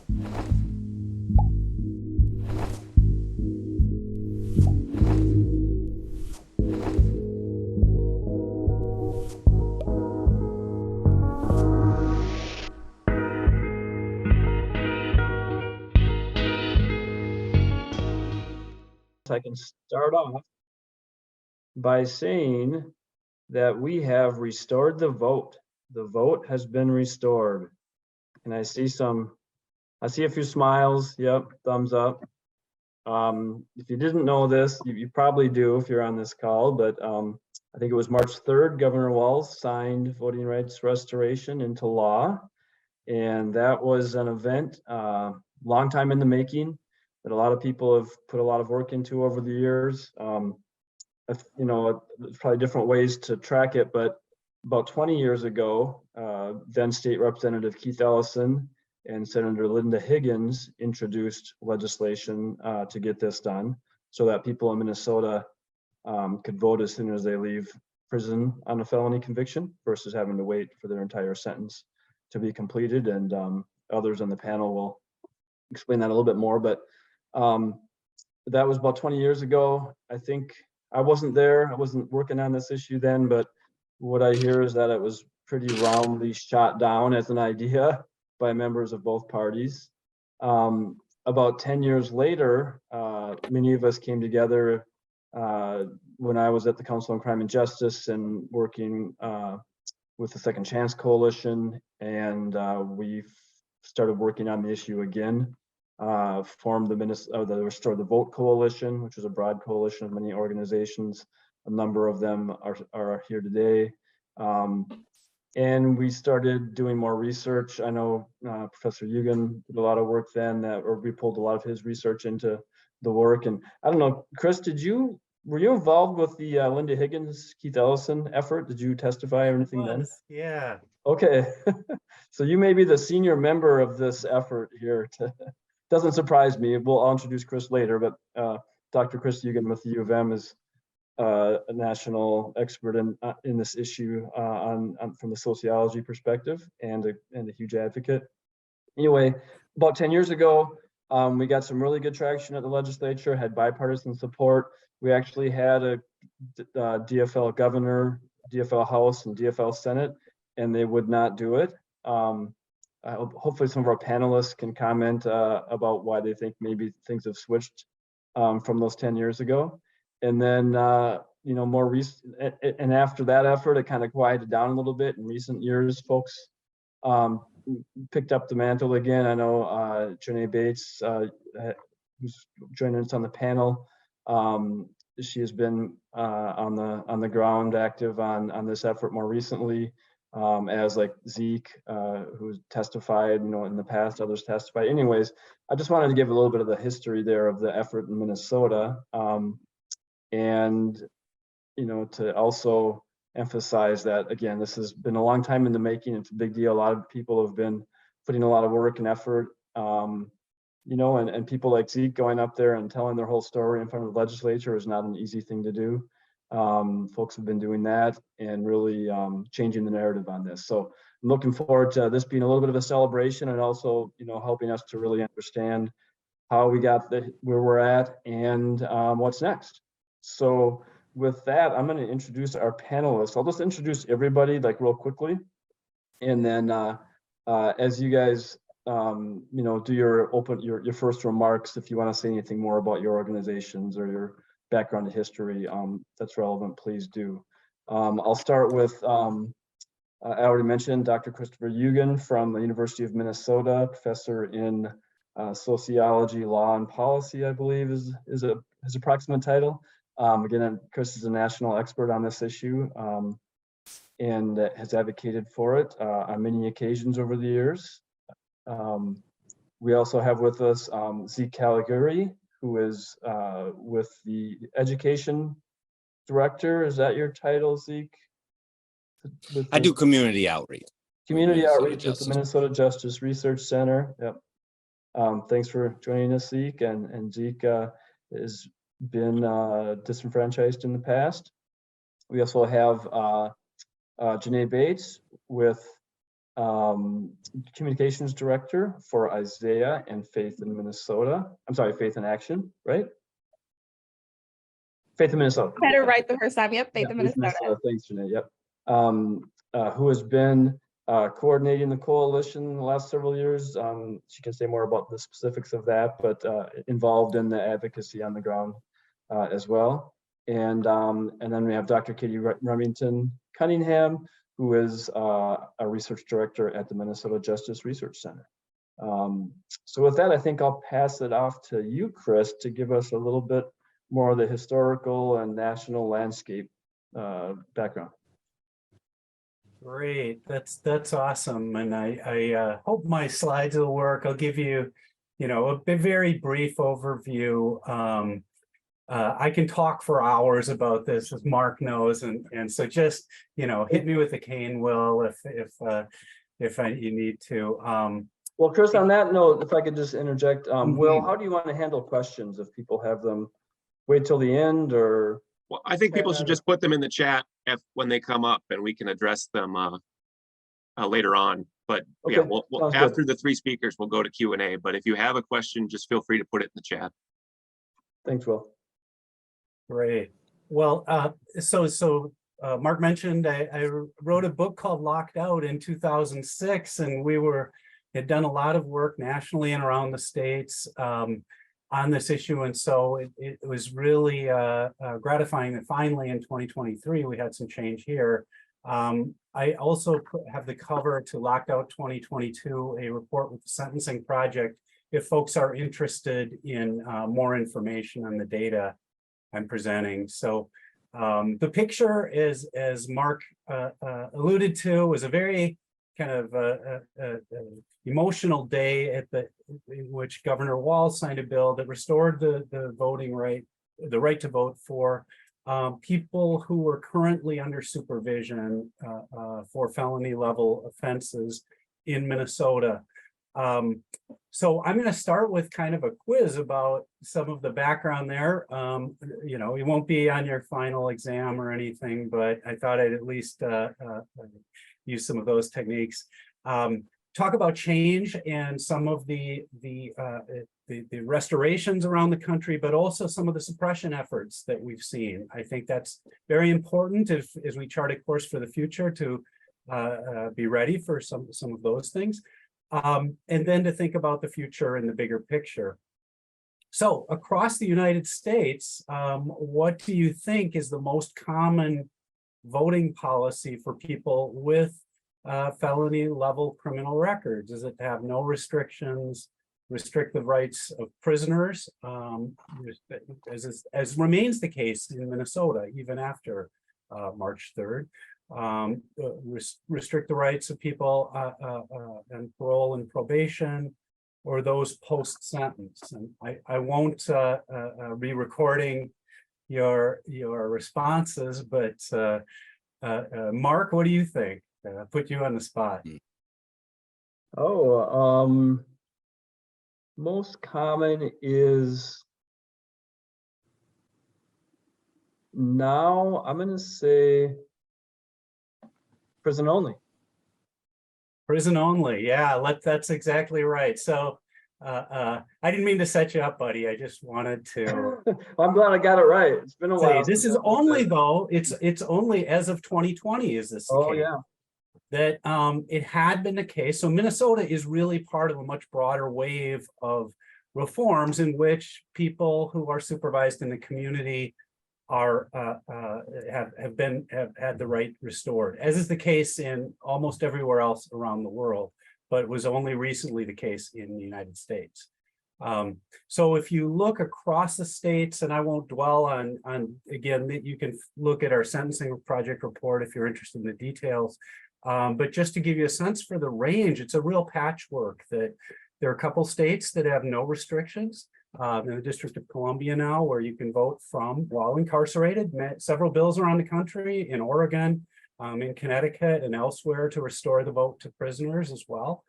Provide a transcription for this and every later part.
I can start off by saying that we have restored the vote. The vote has been restored. And I see a few smiles. Yep, thumbs up. If you didn't know this, you probably do if you're on this call, but I think it was March 3rd, Governor Walz signed voting rights restoration into law. And that was an event, long time in the making, that a lot of people have put a lot of work into over the years. There's probably different ways to track it, but about 20 years ago, then State Representative Keith Ellison and Senator Linda Higgins introduced legislation to get this done so that people in Minnesota could vote as soon as they leave prison on a felony conviction versus having to wait for their entire sentence to be completed. And others on the panel will explain that a little bit more, but that was about 20 years ago. I think I wasn't there. I wasn't working on this issue then, but what I hear is that it was pretty roundly shot down as an idea by members of both parties. About 10 years later, many of us came together when I was at the Council on Crime and Justice and working with the Second Chance Coalition, and we started working on the issue again. Formed the Restore the Vote Coalition, which is a broad coalition of many organizations. A number of them are here today. And we started doing more research. I know Professor Eugen did a lot of work then, or we pulled a lot of his research into the work. And I don't know, Chris, were you involved with the Linda Higgins, Keith Ellison effort? Did you testify or anything then? Yeah. Okay, so you may be the senior member of this effort here. Doesn't surprise me. I'll introduce Chris later, but Dr. Chris Eugen with the U of M is a national expert in this issue from the sociology perspective and a huge advocate. Anyway, about 10 years ago, we got some really good traction at the legislature, had bipartisan support. We actually had a DFL governor, DFL House, and DFL Senate, and they would not do it. Hopefully some of our panelists can comment about why they think maybe things have switched from those 10 years ago. And then, more recent, and after that effort, it kind of quieted down a little bit. In recent years, folks picked up the mantle again. I know Janae Bates, who's joining us on the panel, she has been on the ground active on this effort more recently. As like Zeke, who's testified, in the past, others testified. Anyways, I just wanted to give a little bit of the history there of the effort in Minnesota, and to also emphasize that, again, this has been a long time in the making. It's a big deal. A lot of people have been putting a lot of work and effort, and people like Zeke going up there and telling their whole story in front of the legislature is not an easy thing to do. Folks have been doing that and really changing the narrative on this. So I'm looking forward to this being a little bit of a celebration and also, helping us to really understand how we got where we're at and what's next. So with that, I'm going to introduce our panelists. I'll just introduce everybody real quickly. And then as you guys, do your first remarks, if you want to say anything more about your organizations or your background and history that's relevant, please do. I'll start with, I already mentioned Dr. Christopher Eugen from the University of Minnesota, professor in sociology, law, and policy, I believe is his approximate title. Again, Chris is a national expert on this issue and has advocated for it on many occasions over the years. We also have with us Zeke Caligari, who is with the education director. Is that your title, Zeke? I do community outreach. Community outreach at the Minnesota Justice Research Center. Yep. Thanks for joining us, Zeke. And Zeke has been disenfranchised in the past. We also have Janae Bates with Communications Director for Isaiah and Faith in Minnesota. I'm sorry, Faith in Action, right? Faith in Minnesota. Better right the first time. Yep, Faith in Minnesota. Thanks, Janae. Yep. Who has been coordinating the coalition the last several years. She can say more about the specifics of that, but involved in the advocacy on the ground as well. And then we have Dr. Katie Remington Cunningham, who is a research director at the Minnesota Justice Research Center. So with that, I think I'll pass it off to you, Chris, to give us a little bit more of the historical and national landscape background. Great, that's awesome, and I hope my slides will work. I'll give you, a very brief overview. I can talk for hours about this, as Mark knows, and so just hit me with the cane, Will, if you need to. Well, Chris, on that note, if I could just interject, Will, how do you want to handle questions if people have them? Wait till the end, or? Well, I think people should just put them in the chat when they come up, and we can address them later on. But okay, yeah, after the three speakers, we'll go to Q&A. But if you have a question, just feel free to put it in the chat. Thanks, Will. Great. Well, so Mark mentioned I wrote a book called Locked Out in 2006, and we had done a lot of work nationally and around the states on this issue, and so it was really gratifying that finally in 2023 we had some change here. I also have the cover to Locked Out 2022, a report with the Sentencing Project, if folks are interested in more information on the data I'm presenting. So the picture is, as Mark alluded to, was a very kind of emotional day in which Governor Walz signed a bill that restored the voting right, the right to vote for people who were currently under supervision for felony level offenses in Minnesota. So I'm going to start with kind of a quiz about some of the background there. It won't be on your final exam or anything, but I thought I'd at least use some of those techniques. Talk about change and some of the restorations around the country, but also some of the suppression efforts that we've seen. I think that's very important as we chart a course for the future to be ready for some of those things. And then to think about the future in the bigger picture. So across the United States, what do you think is the most common voting policy for people with felony level criminal records? Is it to have no restrictions, restrict the rights of prisoners, as remains the case in Minnesota, even after March 3rd. Restrict the rights of people and parole and probation, or those post-sentence. And I won't be recording your responses, but Mark, what do you think? Put you on the spot. Oh, most common is now, I'm going to say prison only. Prison only, yeah, that's exactly right. So I didn't mean to set you up, buddy. I just wanted to. I'm glad I got it right. It's been a while. This is only though, it's only as of 2020 is this the case? Yeah. That it had been the case. So Minnesota is really part of a much broader wave of reforms in which people who are supervised in the community are have had the right restored, as is the case in almost everywhere else around the world, but it was only recently the case in the United States. So if you look across the states, and I won't dwell on again, you can look at our Sentencing Project report if you're interested in the details. But just to give you a sense for the range, it's a real patchwork. That there are a couple states that have no restrictions. In the District of Columbia now, where you can vote from while incarcerated. Several bills around the country, in Oregon, in Connecticut, and elsewhere to restore the vote to prisoners as well.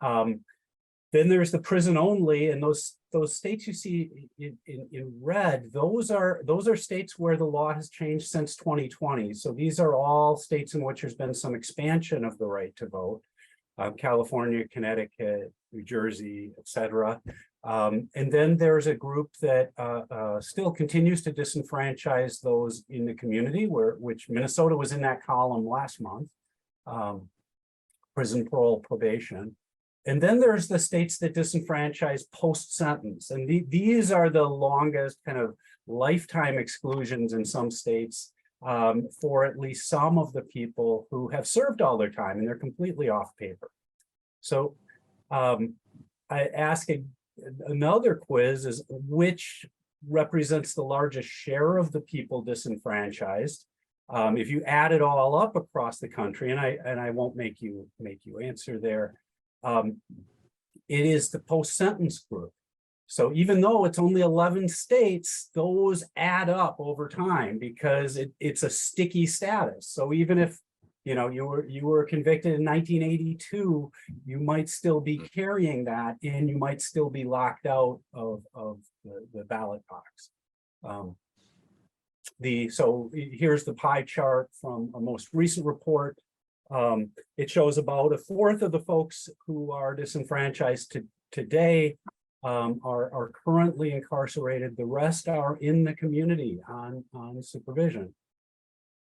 Then there's the prison only, and those states you see in red, those are states where the law has changed since 2020. So these are all states in which there's been some expansion of the right to vote. California, Connecticut, New Jersey, etc. And then there's a group that still continues to disenfranchise those in the community, which Minnesota was in that column last month, prison, parole, probation. And then there's the states that disenfranchise post-sentence. And these are the longest kind of lifetime exclusions in some states for at least some of the people who have served all their time and they're completely off paper. So I ask another quiz is which represents the largest share of the people disenfranchised. If you add it all up across the country, and I won't make you answer there, it is the post-sentence group. So even though it's only 11 states, those add up over time because it's a sticky status. So even if you were convicted in 1982, you might still be carrying that, and you might still be locked out of the ballot box. So here's the pie chart from a most recent report. It shows about a fourth of the folks who are disenfranchised today are currently incarcerated. The rest are in the community on supervision.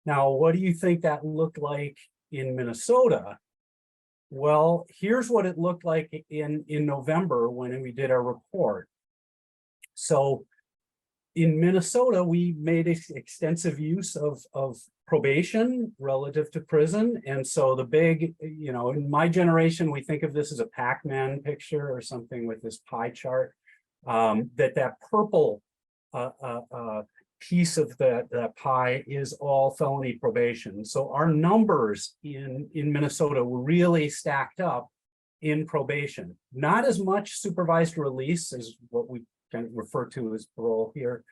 Now, what do you think that looked like in Minnesota? Well, here's what it looked like in November when we did our report. So in Minnesota, we made extensive use of probation relative to prison. And so the big, in my generation, we think of this as a Pac-Man picture or something with this pie chart, that purple piece of that pie is all felony probation. So our numbers in Minnesota were really stacked up in probation. Not as much supervised release as what we can refer to as parole here,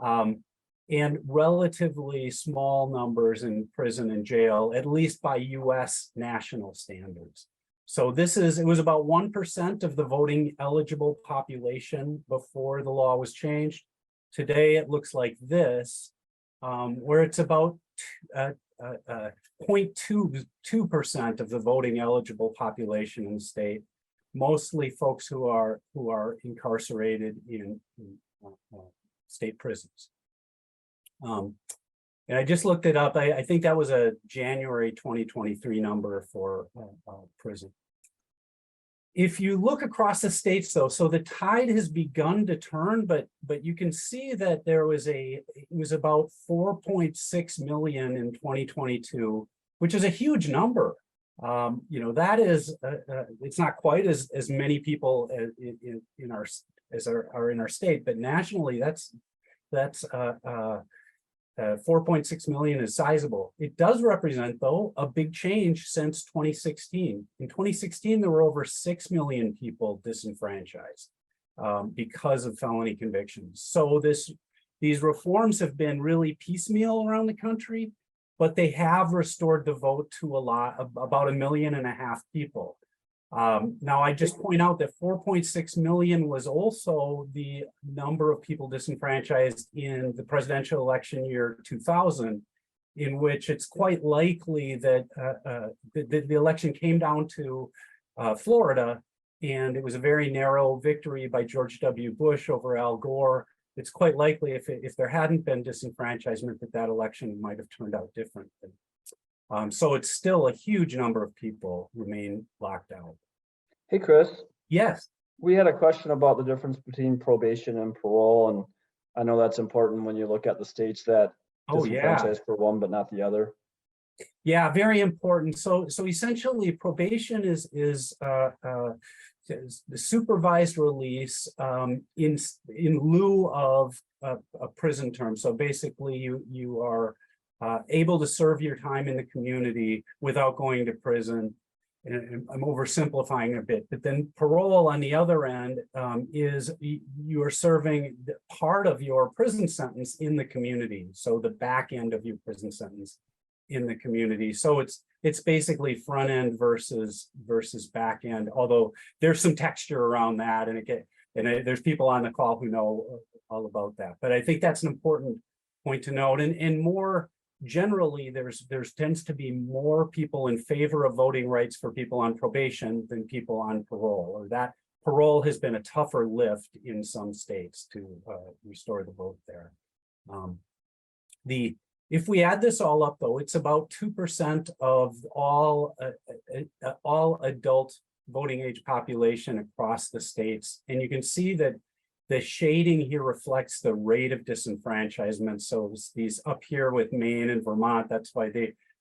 and relatively small numbers in prison and jail, at least by US national standards. So it was about 1% of the voting eligible population before the law was changed. Today, it looks like this, where it's about 0.22% of the voting eligible population in the state, mostly folks who are incarcerated in state prisons. And I just looked it up. I think that was a January 2023 number for prison. If you look across the states, though, so the tide has begun to turn, but you can see that it was about 4.6 million in 2022, which is a huge number. That is, it's not quite as many people in our state, but nationally, that's 4.6 million is sizable. It does represent, though, a big change since 2016. In 2016, there were over 6 million people disenfranchised because of felony convictions. So these reforms have been really piecemeal around the country, but they have restored the vote to about 1.5 million people. Now, I just point out that 4.6 million was also the number of people disenfranchised in the presidential election year 2000, in which it's quite likely that the election came down to Florida, and it was a very narrow victory by George W. Bush over Al Gore. It's quite likely if there hadn't been disenfranchisement that election might have turned out differently. So it's still a huge number of people remain locked out. Hey, Chris. Yes. We had a question about the difference between probation and parole, and I know that's important when you look at the states that disenfranchise for one but not the other. Yeah, very important. So essentially, probation is the supervised release in lieu of a prison term. So basically, you are able to serve your time in the community without going to prison. And I'm oversimplifying a bit, but then parole on the other end is you are serving part of your prison sentence in the community. So the back end of your prison sentence in the community. So it's basically front end versus back end, although there's some texture around that, and there's people on the call who know all about that. But I think that's an important point to note, and more generally there's tends to be more people in favor of voting rights for people on probation than people on parole, or that parole has been a tougher lift in some states to restore the vote there. If we add this all up, though, it's about 2% of all adult voting age population across the states. And you can see that the shading here reflects the rate of disenfranchisement. So these up here with Maine and Vermont, that's why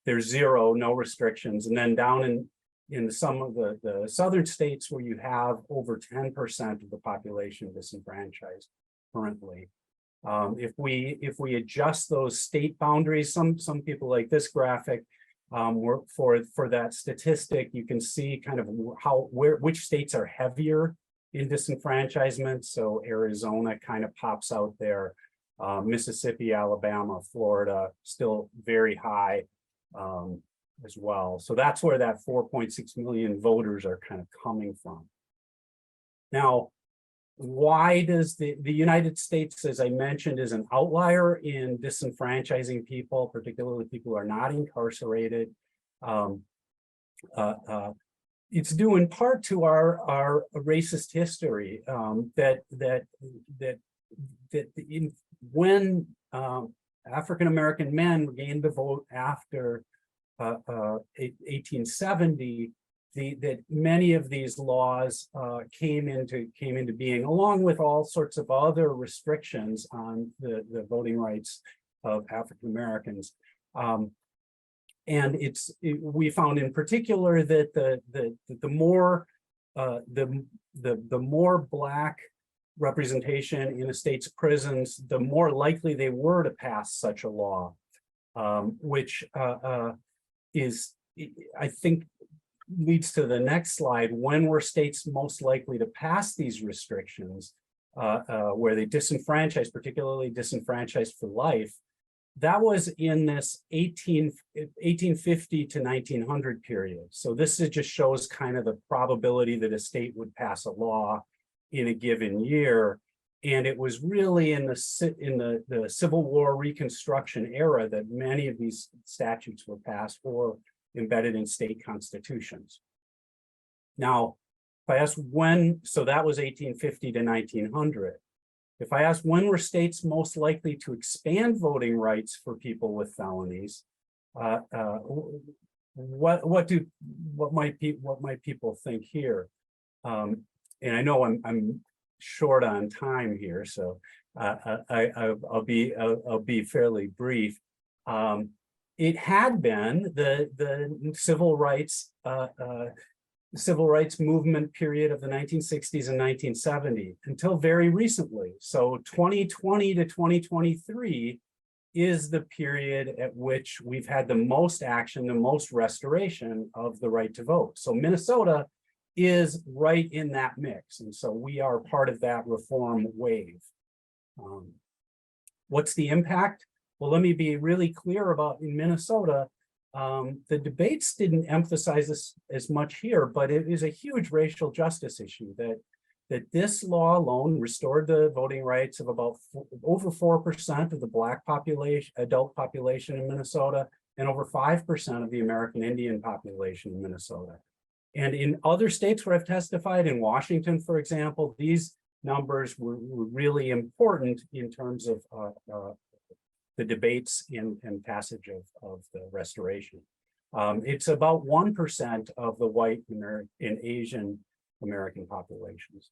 they're zero, no restrictions. And then down in some of the southern states where you have over 10% of the population disenfranchised currently. If we adjust those state boundaries, some people like this graphic, for that statistic, you can see kind of which states are heavier in disenfranchisement. So Arizona kind of pops out there, Mississippi, Alabama, Florida, still very high as well. So that's where that 4.6 million voters are kind of coming from. Now, why does the United States, as I mentioned, is an outlier in disenfranchising people, particularly people who are not incarcerated? It's due in part to our racist history, when African-American men gained the vote after 1870, that many of these laws came into being, along with all sorts of other restrictions on the voting rights of African Americans. And we found in particular that the more Black representation in a state's prisons, the more likely they were to pass such a law, which is, I think, leads to the next slide. When were states most likely to pass these restrictions, where they disenfranchised, particularly disenfranchised for life? That was in this 1850 to 1900 period. So this just shows kind of the probability that a state would pass a law in a given year. And it was really in the Civil War Reconstruction era that many of these statutes were passed or embedded in state constitutions. Now, if I ask when, so that was 1850 to 1900. If I ask when were states most likely to expand voting rights for people with felonies, what might people think here? And I know I'm short on time here, so I'll be fairly brief. It had been the civil rights movement period of the 1960s and 1970s until very recently. So 2020 to 2023 is the period at which we've had the most action, the most restoration of the right to vote. So Minnesota is right in that mix. And so we are part of that reform wave. What's the impact? Well, let me be really clear about in Minnesota, the debates didn't emphasize this as much here, but it is a huge racial justice issue that this law alone restored the voting rights of about over 4% of the Black population, adult population in Minnesota, and over 5% of the American Indian population in Minnesota. And in other states where I've testified, in Washington, for example, these numbers were really important in terms of the debates and passage of the restoration. It's about 1% of the white and Asian American populations.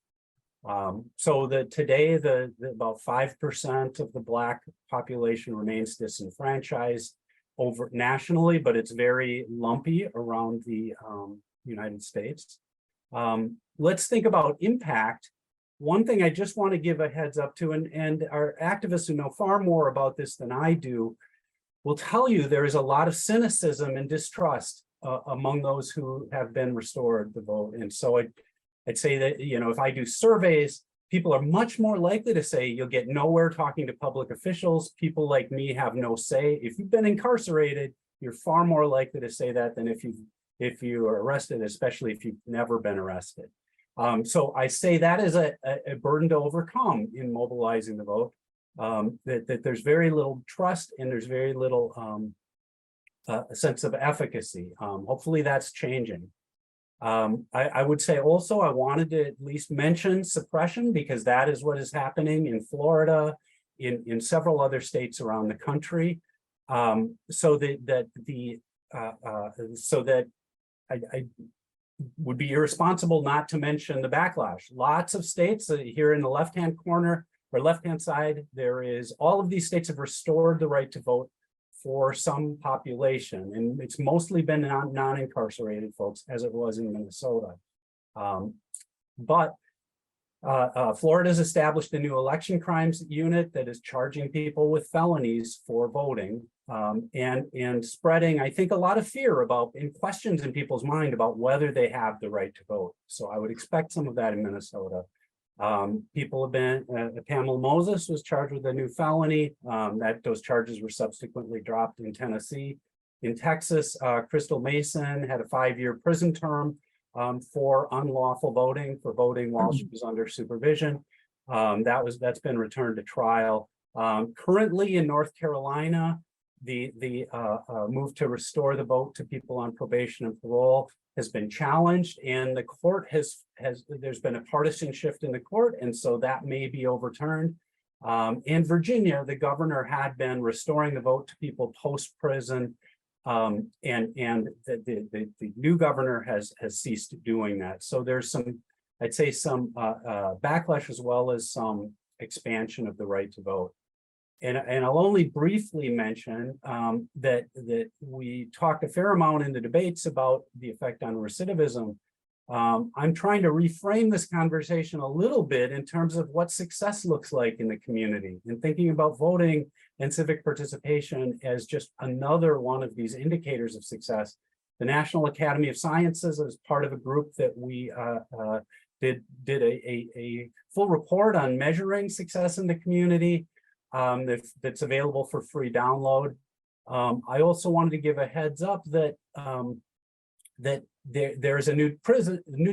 So that today, about 5% of the Black population remains disenfranchised over nationally, but it's very lumpy around the United States. Let's think about impact. One thing I just want to give a heads up to, and our activists who know far more about this than I do will tell you there is a lot of cynicism and distrust among those who have been restored the vote. And so I'd say that, you know, if I do surveys, people are much more likely to say you'll get nowhere talking to public officials. People like me have no say. If you've been incarcerated, you're far more likely to say that than if you are arrested, especially if you've never been arrested. So I say that is a burden to overcome in mobilizing the vote. that there's very little trust and there's very little a sense of efficacy. Hopefully that's changing. I would say also I wanted to at least mention suppression, because that is what is happening in Florida, in several other states around the country. So that I would be irresponsible not to mention the backlash. Lots of states here in the left-hand corner or left-hand side, there is all of these states have restored the right to vote for some population, and it's mostly been non-incarcerated folks, as it was in Minnesota. But Florida's established a new election crimes unit that is charging people with felonies for voting, and spreading, I think, a lot of fear about and questions in people's mind about whether they have the right to vote. So I would expect some of that in Minnesota. People have been, Pamela Moses was charged with a new felony. Those charges were subsequently dropped in Tennessee. In Texas, Crystal Mason had a 5-year prison term for unlawful voting, for voting while she was under supervision. That's been returned to trial. Currently in North Carolina, the move to restore the vote to people on probation and parole has been challenged, and the court there's been a partisan shift in the court, and so that may be overturned. In Virginia, the governor had been restoring the vote to people post-prison, and the new governor has ceased doing that. So there's some, I'd say, some backlash as well as some expansion of the right to vote. And I'll only briefly mention that we talked a fair amount in the debates about the effect on recidivism. I'm trying to reframe this conversation a little bit in terms of what success looks like in the community, and thinking about voting and civic participation as just another one of these indicators of success. The National Academy of Sciences is part of a group that we did a full report on measuring success in the community. That's available for free download. I also wanted to give a heads up that there's a new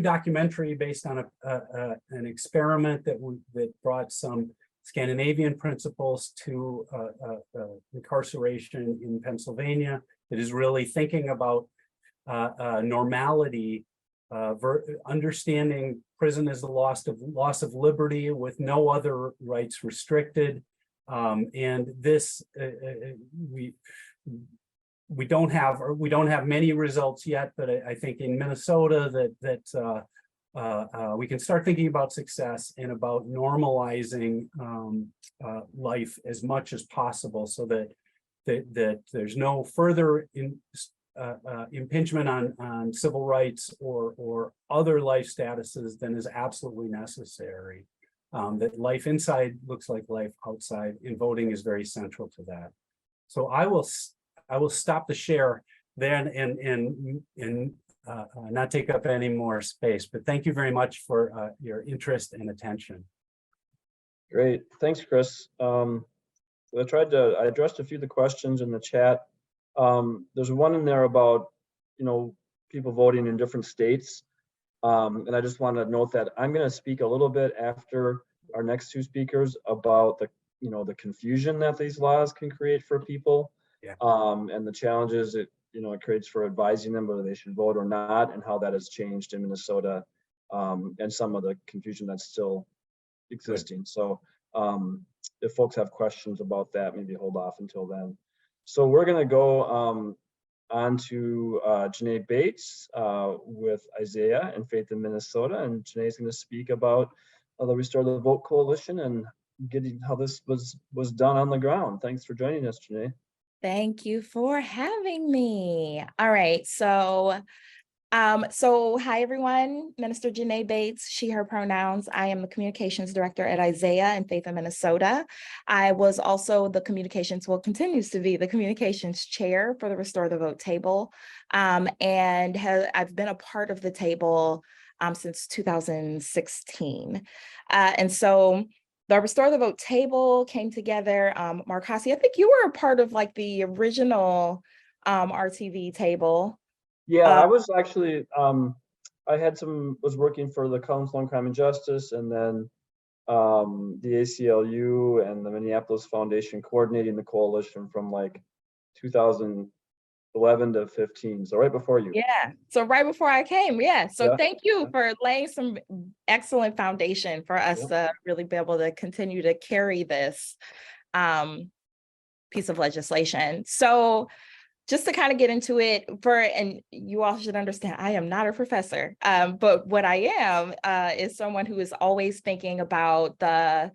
documentary based on an experiment that brought some Scandinavian principles to incarceration in Pennsylvania, that is really thinking about normality, understanding prison as the loss of liberty with no other rights restricted. And this we don't have many results yet, but I think in Minnesota that we can start thinking about success and about normalizing life as much as possible, so that there's no further impingement on civil rights or other life statuses than is absolutely necessary. That life inside looks like life outside, and voting is very central to that. So I will stop the share then and not take up any more space. But thank you very much for your interest and attention. Great, thanks, Chris. I addressed a few of the questions in the chat. There's one in there about people voting in different states. And I just want to note that I'm going to speak a little bit after our next two speakers about the confusion that these laws can create for people, and the challenges it creates for advising them whether they should vote or not, and how that has changed in Minnesota, and some of the confusion that's still existing. Good. So if folks have questions about that, maybe hold off until then. So we're going to go on to Janae Bates with Isaiah and Faith in Minnesota, and Janae's going to speak about the Restore the Vote Coalition and getting how this was done on the ground. Thanks for joining us, Janae. Thank you for having me. All right, so hi everyone, Minister Janae Bates, she, her pronouns. I am the communications director at Isaiah and Faith in Minnesota. I was also continues to be the communications chair for the Restore the Vote table. And I've been a part of the table since 2016. And so the Restore the Vote table came together. Mark Hasse, I think you were a part of like the original RTV table. Yeah, I was actually, was working for the Council on Crime and Justice, and then the ACLU and the Minneapolis Foundation coordinating the coalition from like 2011 to 15. So right before you. Yeah. So right before I came. Yeah. So Yeah. thank you Yeah. for laying some excellent foundation for us to really be able to continue to carry this piece of legislation. So just to kind of get into it, and you all should understand, I am not a professor, but what I am is someone who is always thinking about the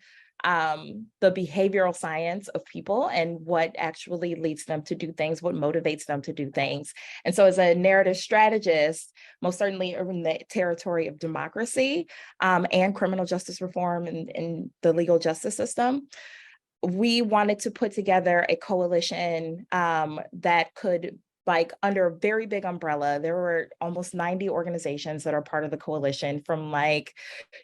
behavioral science of people and what actually leads them to do things, what motivates them to do things. And so as a narrative strategist, most certainly in the territory of democracy and criminal justice reform and the legal justice system, we wanted to put together a coalition that could, like, under a very big umbrella. There were almost 90 organizations that are part of the coalition, from like,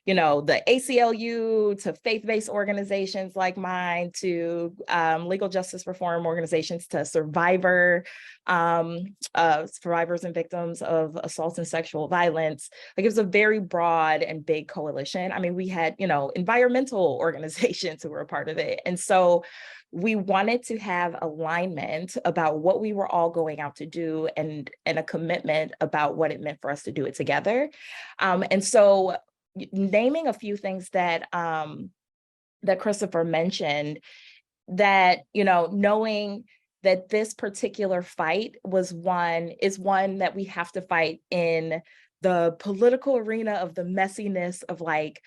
you know, the ACLU to faith-based organizations like mine, to legal justice reform organizations, to survivors and victims of assault and sexual violence. Like, it was a very broad and big coalition. I mean, we had, you know, environmental organizations who were a part of it. And so we wanted to have alignment about what we were all going out to do, and a commitment about what it meant for us to do it together. And so naming a few things that that Christopher mentioned, that, you know, knowing that this particular fight is one that we have to fight in the political arena of the messiness of like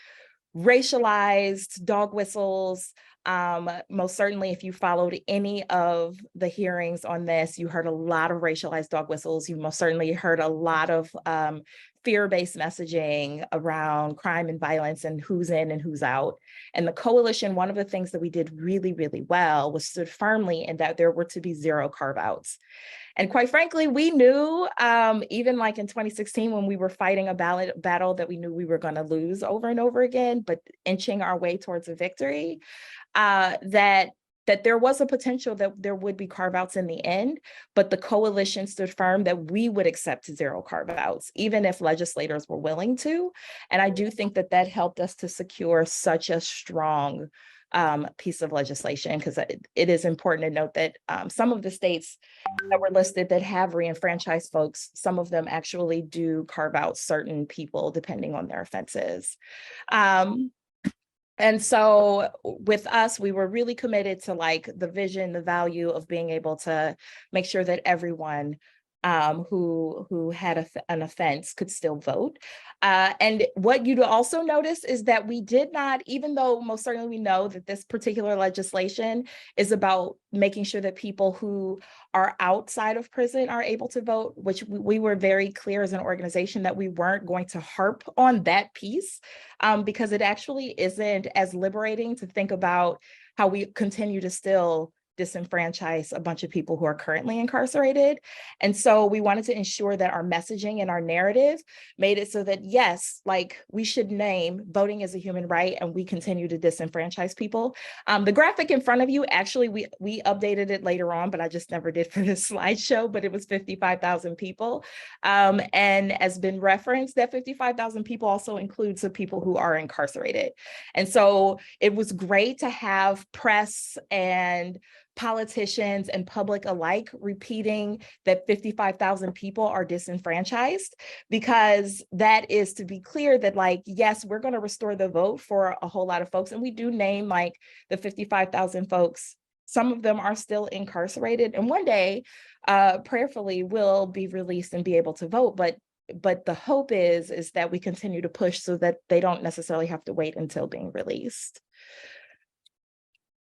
racialized dog whistles. Most certainly, if you followed any of the hearings on this, you heard a lot of racialized dog whistles. You most certainly heard a lot of fear-based messaging around crime and violence and who's in and who's out. And the coalition, one of the things that we did really, really well was stood firmly in that there were to be zero carve-outs. And quite frankly, we knew, even like in 2016, when we were fighting a battle that we knew we were going to lose over and over again, but inching our way towards a victory, that there was a potential that there would be carve-outs in the end, but the coalition stood firm that we would accept zero carve-outs, even if legislators were willing to. And I do think that that helped us to secure such a strong piece of legislation, because it is important to note that some of the states that were listed that have re-enfranchised folks, some of them actually do carve out certain people depending on their offenses. And so with us, we were really committed to like the vision, the value of being able to make sure that everyone who had an offense could still vote. And what you'd also notice is that we did not, even though most certainly we know that this particular legislation is about making sure that people who are outside of prison are able to vote, which we were very clear as an organization that we weren't going to harp on that piece, because it actually isn't as liberating to think about how we continue to still disenfranchise a bunch of people who are currently incarcerated. And so we wanted to ensure that our messaging and our narrative made it so that, yes, like, we should name voting as a human right, and we continue to disenfranchise people. The graphic in front of you, actually, we updated it later on, but I just never did for this slideshow, but it was 55,000 people. And as been referenced, that 55,000 people also includes the people who are incarcerated. And so it was great to have press and politicians and public alike repeating that 55,000 people are disenfranchised, because that is to be clear that, like, yes, we're going to restore the vote for a whole lot of folks. And we do name like the 55,000 folks. Some of them are still incarcerated, and one day, prayerfully, will be released and be able to vote. But the hope is that we continue to push so that they don't necessarily have to wait until being released.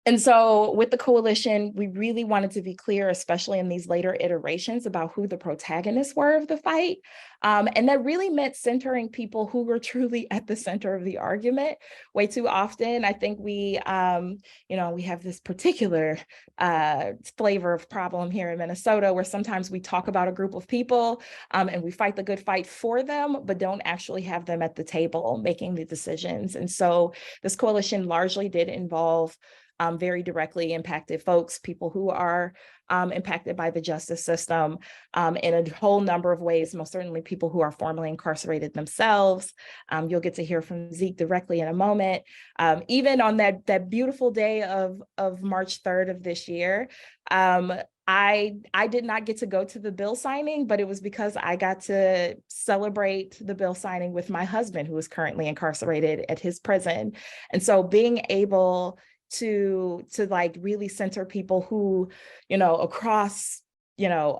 And so with the coalition, we really wanted to be clear, especially in these later iterations, about who the protagonists were of the fight. And that really meant centering people who were truly at the center of the argument. Way too often, I think we have this particular flavor of problem here in Minnesota, where sometimes we talk about a group of people and we fight the good fight for them, but don't actually have them at the table making the decisions. And so this coalition largely did involve very directly impacted folks, people who are impacted by the justice system in a whole number of ways, most certainly people who are formerly incarcerated themselves. You'll get to hear from Zeke directly in a moment. Even on that beautiful day of March 3rd of this year, I did not get to go to the bill signing, but it was because I got to celebrate the bill signing with my husband, who is currently incarcerated at his prison. And so being able to like really center people who, across,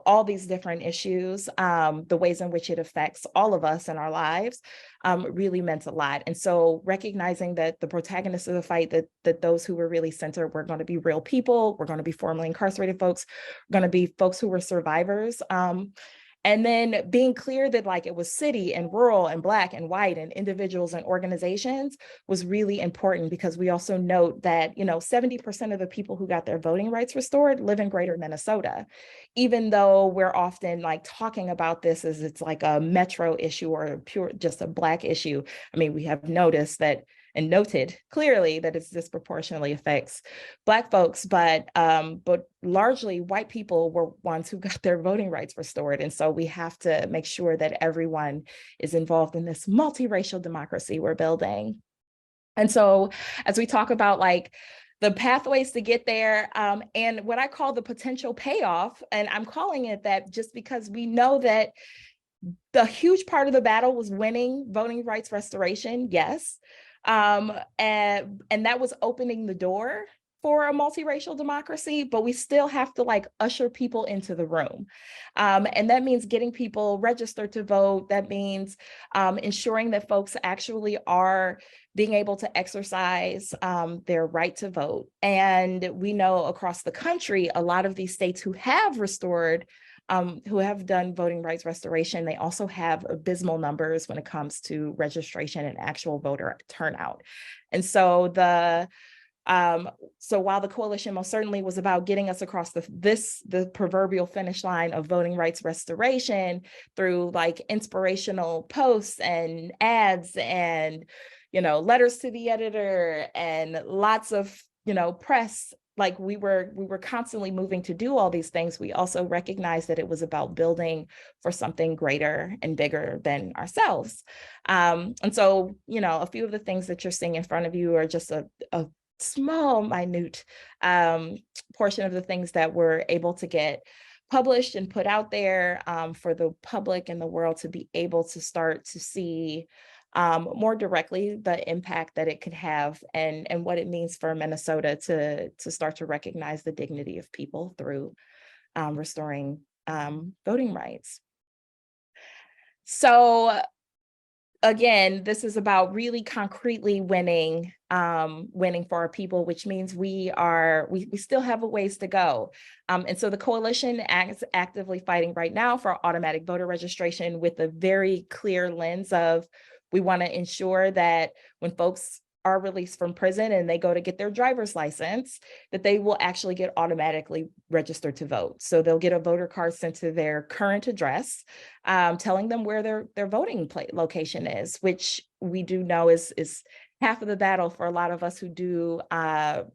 all these different issues, the ways in which it affects all of us in our lives, really meant a lot. And so recognizing that the protagonists of the fight, that those who were really centered were going to be real people, we're going to be formerly incarcerated folks, we're going to be folks who were survivors. And then being clear that like it was city and rural and Black and white and individuals and organizations was really important, because we also note that, 70% of the people who got their voting rights restored live in greater Minnesota, even though we're often like talking about this as it's like a metro issue or just a Black issue. I mean, we have noticed that and noted clearly that it disproportionately affects Black folks, but largely white people were ones who got their voting rights restored. And so we have to make sure that everyone is involved in this multiracial democracy we're building. And so as we talk about like the pathways to get there, and what I call the potential payoff, and I'm calling it that just because we know that the huge part of the battle was winning voting rights restoration, yes. And that was opening the door for a multiracial democracy, but we still have to like usher people into the room. And that means getting people registered to vote. That means ensuring that folks actually are being able to exercise their right to vote. And we know across the country, a lot of these states who have restored who have done voting rights restoration, they also have abysmal numbers when it comes to registration and actual voter turnout. And so while the coalition most certainly was about getting us across the proverbial finish line of voting rights restoration through like inspirational posts and ads and, letters to the editor and lots of, press, like we were constantly moving to do all these things, we also recognized that it was about building for something greater and bigger than ourselves. And so, a few of the things that you're seeing in front of you are just a small, minute portion of the things that we're able to get published and put out there for the public and the world to be able to start to see more directly the impact that it could have and what it means for Minnesota to start to recognize the dignity of people through restoring voting rights. So again, this is about really concretely winning for our people, which means we still have a ways to go. And so the coalition is actively fighting right now for automatic voter registration with a very clear lens of, we want to ensure that when folks are released from prison and they go to get their driver's license, that they will actually get automatically registered to vote. So they'll get a voter card sent to their current address, telling them where their voting location is, which we do know is half of the battle for a lot of us who do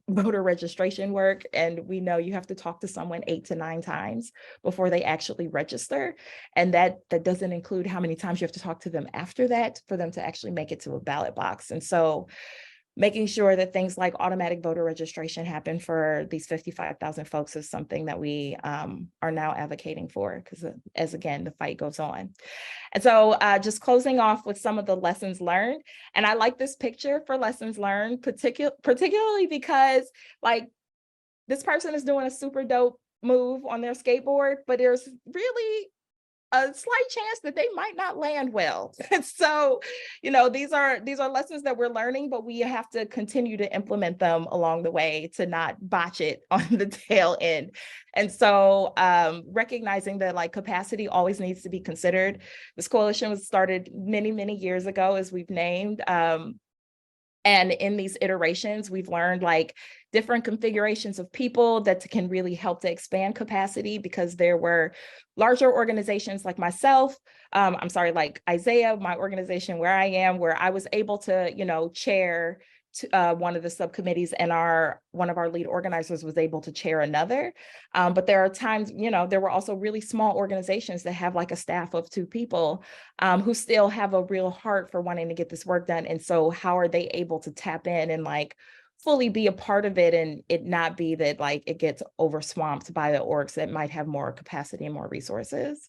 voter registration work. And we know you have to talk to someone 8 to 9 times before they actually register. And that doesn't include how many times you have to talk to them after that for them to actually make it to a ballot box. And so making sure that things like automatic voter registration happen for these 55,000 folks is something that we are now advocating for, because as again, the fight goes on. And so just closing off with some of the lessons learned. And I like this picture for lessons learned, particularly because like this person is doing a super dope move on their skateboard, but there's really a slight chance that they might not land well. And so, these are lessons that we're learning, but we have to continue to implement them along the way to not botch it on the tail end. And so recognizing that like capacity always needs to be considered. This coalition was started many, many years ago, as we've named. And in these iterations, we've learned like different configurations of people that can really help to expand capacity, because there were larger organizations like myself, like Isaiah, my organization where I am, where I was able to, chair one of the subcommittees, and one of our lead organizers was able to chair another. But there are times, there were also really small organizations that have like a staff of 2 people who still have a real heart for wanting to get this work done. And so how are they able to tap in and like fully be a part of it, and it not be that like it gets overswamped by the orgs that might have more capacity and more resources?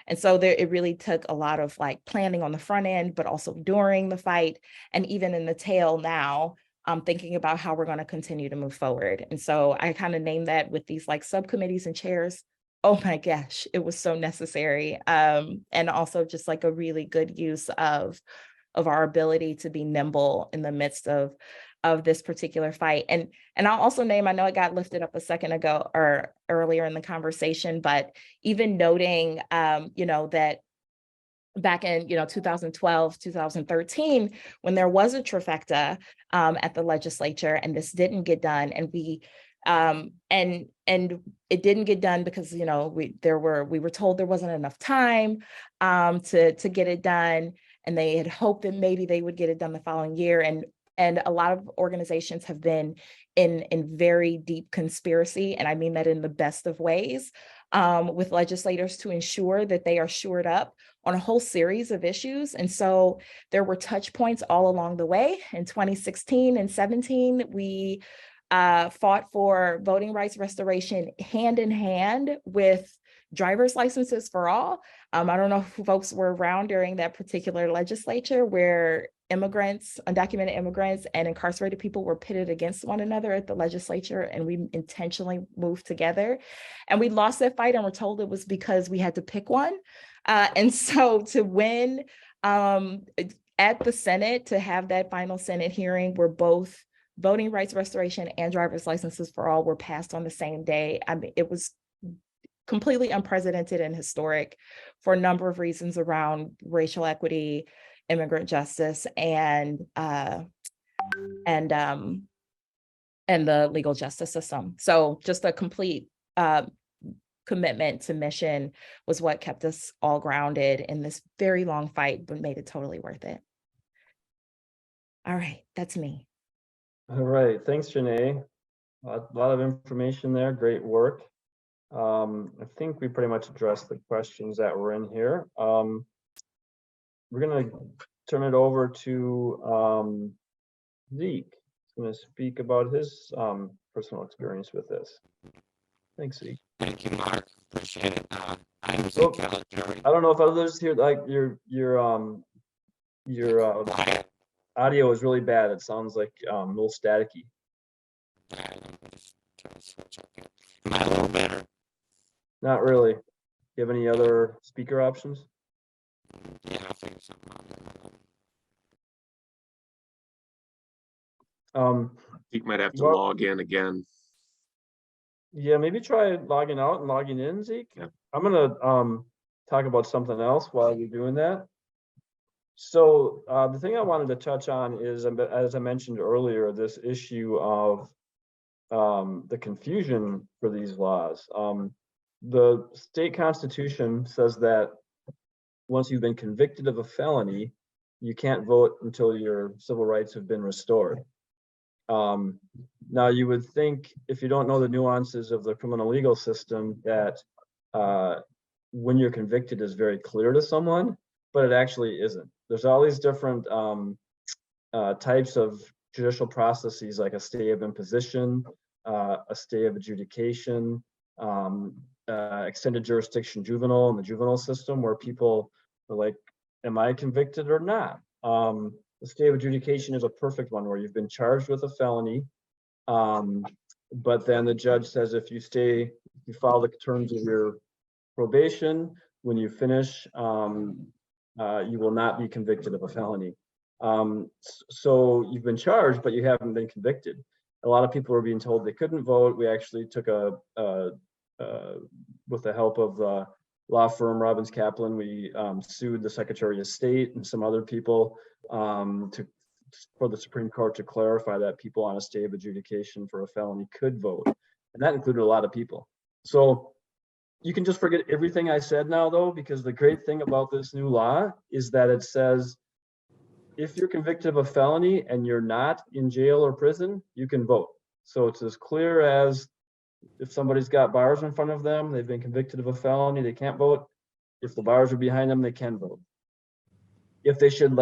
And so it really took a lot of like planning on the front end, but also during the fight, and even in the tail now, thinking about how we're going to continue to move forward. And so I kind of named that with these like subcommittees and chairs. Oh my gosh, it was so necessary. And also just like a really good use of our ability to be nimble in the midst of this particular fight. And I'll also name, I know it got lifted up a second ago or earlier in the conversation, but even noting, that back in, 2012, 2013, when there was a trifecta at the legislature and this didn't get done, and we it didn't get done because, we were told there wasn't enough time to get it done. And they had hoped that maybe they would get it done the following year. And a lot of organizations have been in very deep conspiracy, and I mean that in the best of ways, with legislators to ensure that they are shored up on a whole series of issues. And so there were touch points all along the way. In 2016 and 17, we fought for voting rights restoration hand in hand with driver's licenses for all. I don't know if folks were around during that particular legislature where immigrants, undocumented immigrants, and incarcerated people were pitted against one another at the legislature, and we intentionally moved together. And we lost that fight, and we're told it was because we had to pick one. And so to win at the Senate, to have that final Senate hearing where both voting rights restoration and driver's licenses for all were passed on the same day, I mean, it was completely unprecedented and historic for a number of reasons around racial equity, immigrant justice, and the legal justice system. So just a complete commitment to mission was what kept us all grounded in this very long fight, but made it totally worth it. All right, that's me. All right, thanks, Janae. A lot of information there, great work. I think we pretty much addressed the questions that were in here. We're gonna turn it over to Zeke. He's gonna speak about his personal experience with this. Thanks, Zeke. Thank you, Mark. Appreciate it. I'm Zeke Caligiuri. I don't know if others here, like your audio is really bad. It sounds like a little staticky. Am I a little better? Not really. Do you have any other speaker options? Yeah, I'll figure something out. You might have to log in again. Yeah, maybe try logging out and logging in, Zeke. Yeah. I'm gonna talk about something else while you're doing that. So the thing I wanted to touch on is, as I mentioned earlier, this issue of the confusion for these laws. The state constitution says that once you've been convicted of a felony, you can't vote until your civil rights have been restored. Now, you would think, if you don't know the nuances of the criminal legal system, that when you're convicted is very clear to someone, but it actually isn't. There's all these different types of judicial processes, like a stay of imposition, a stay of adjudication, extended jurisdiction juvenile in the juvenile system, where people are like, am I convicted or not? The stay of adjudication is a perfect one, where you've been charged with a felony, but then the judge says if you follow the terms of your probation, when you finish, you will not be convicted of a felony. So you've been charged, but you haven't been convicted. A lot of people were being told they couldn't vote. We actually took with the help of the law firm Robbins Kaplan, we sued the Secretary of State and some other people for the Supreme Court to clarify that people on a stay of adjudication for a felony could vote. And that included a lot of people. So you can just forget everything I said now, though, because the great thing about this new law is that it says if you're convicted of a felony and you're not in jail or prison, you can vote. So it's as clear as if somebody's got bars in front of them, they've been convicted of a felony, they can't vote. If the bars are behind them, they can vote. If they should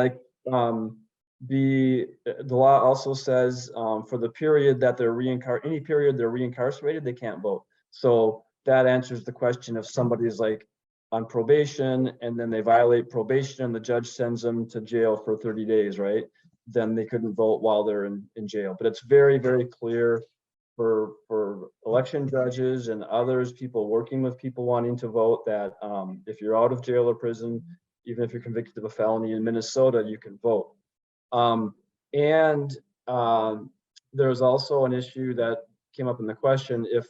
the law also says for the period that they're any period they're reincarcerated, they can't vote. So that answers the question if somebody's like on probation and then they violate probation and the judge sends them to jail for 30 days, right? Then they couldn't vote while they're in jail. But it's very, very clear for election judges and others, people working with people wanting to vote, that if you're out of jail or prison, even if you're convicted of a felony in Minnesota, you can vote. There's also an issue that came up in the question. If,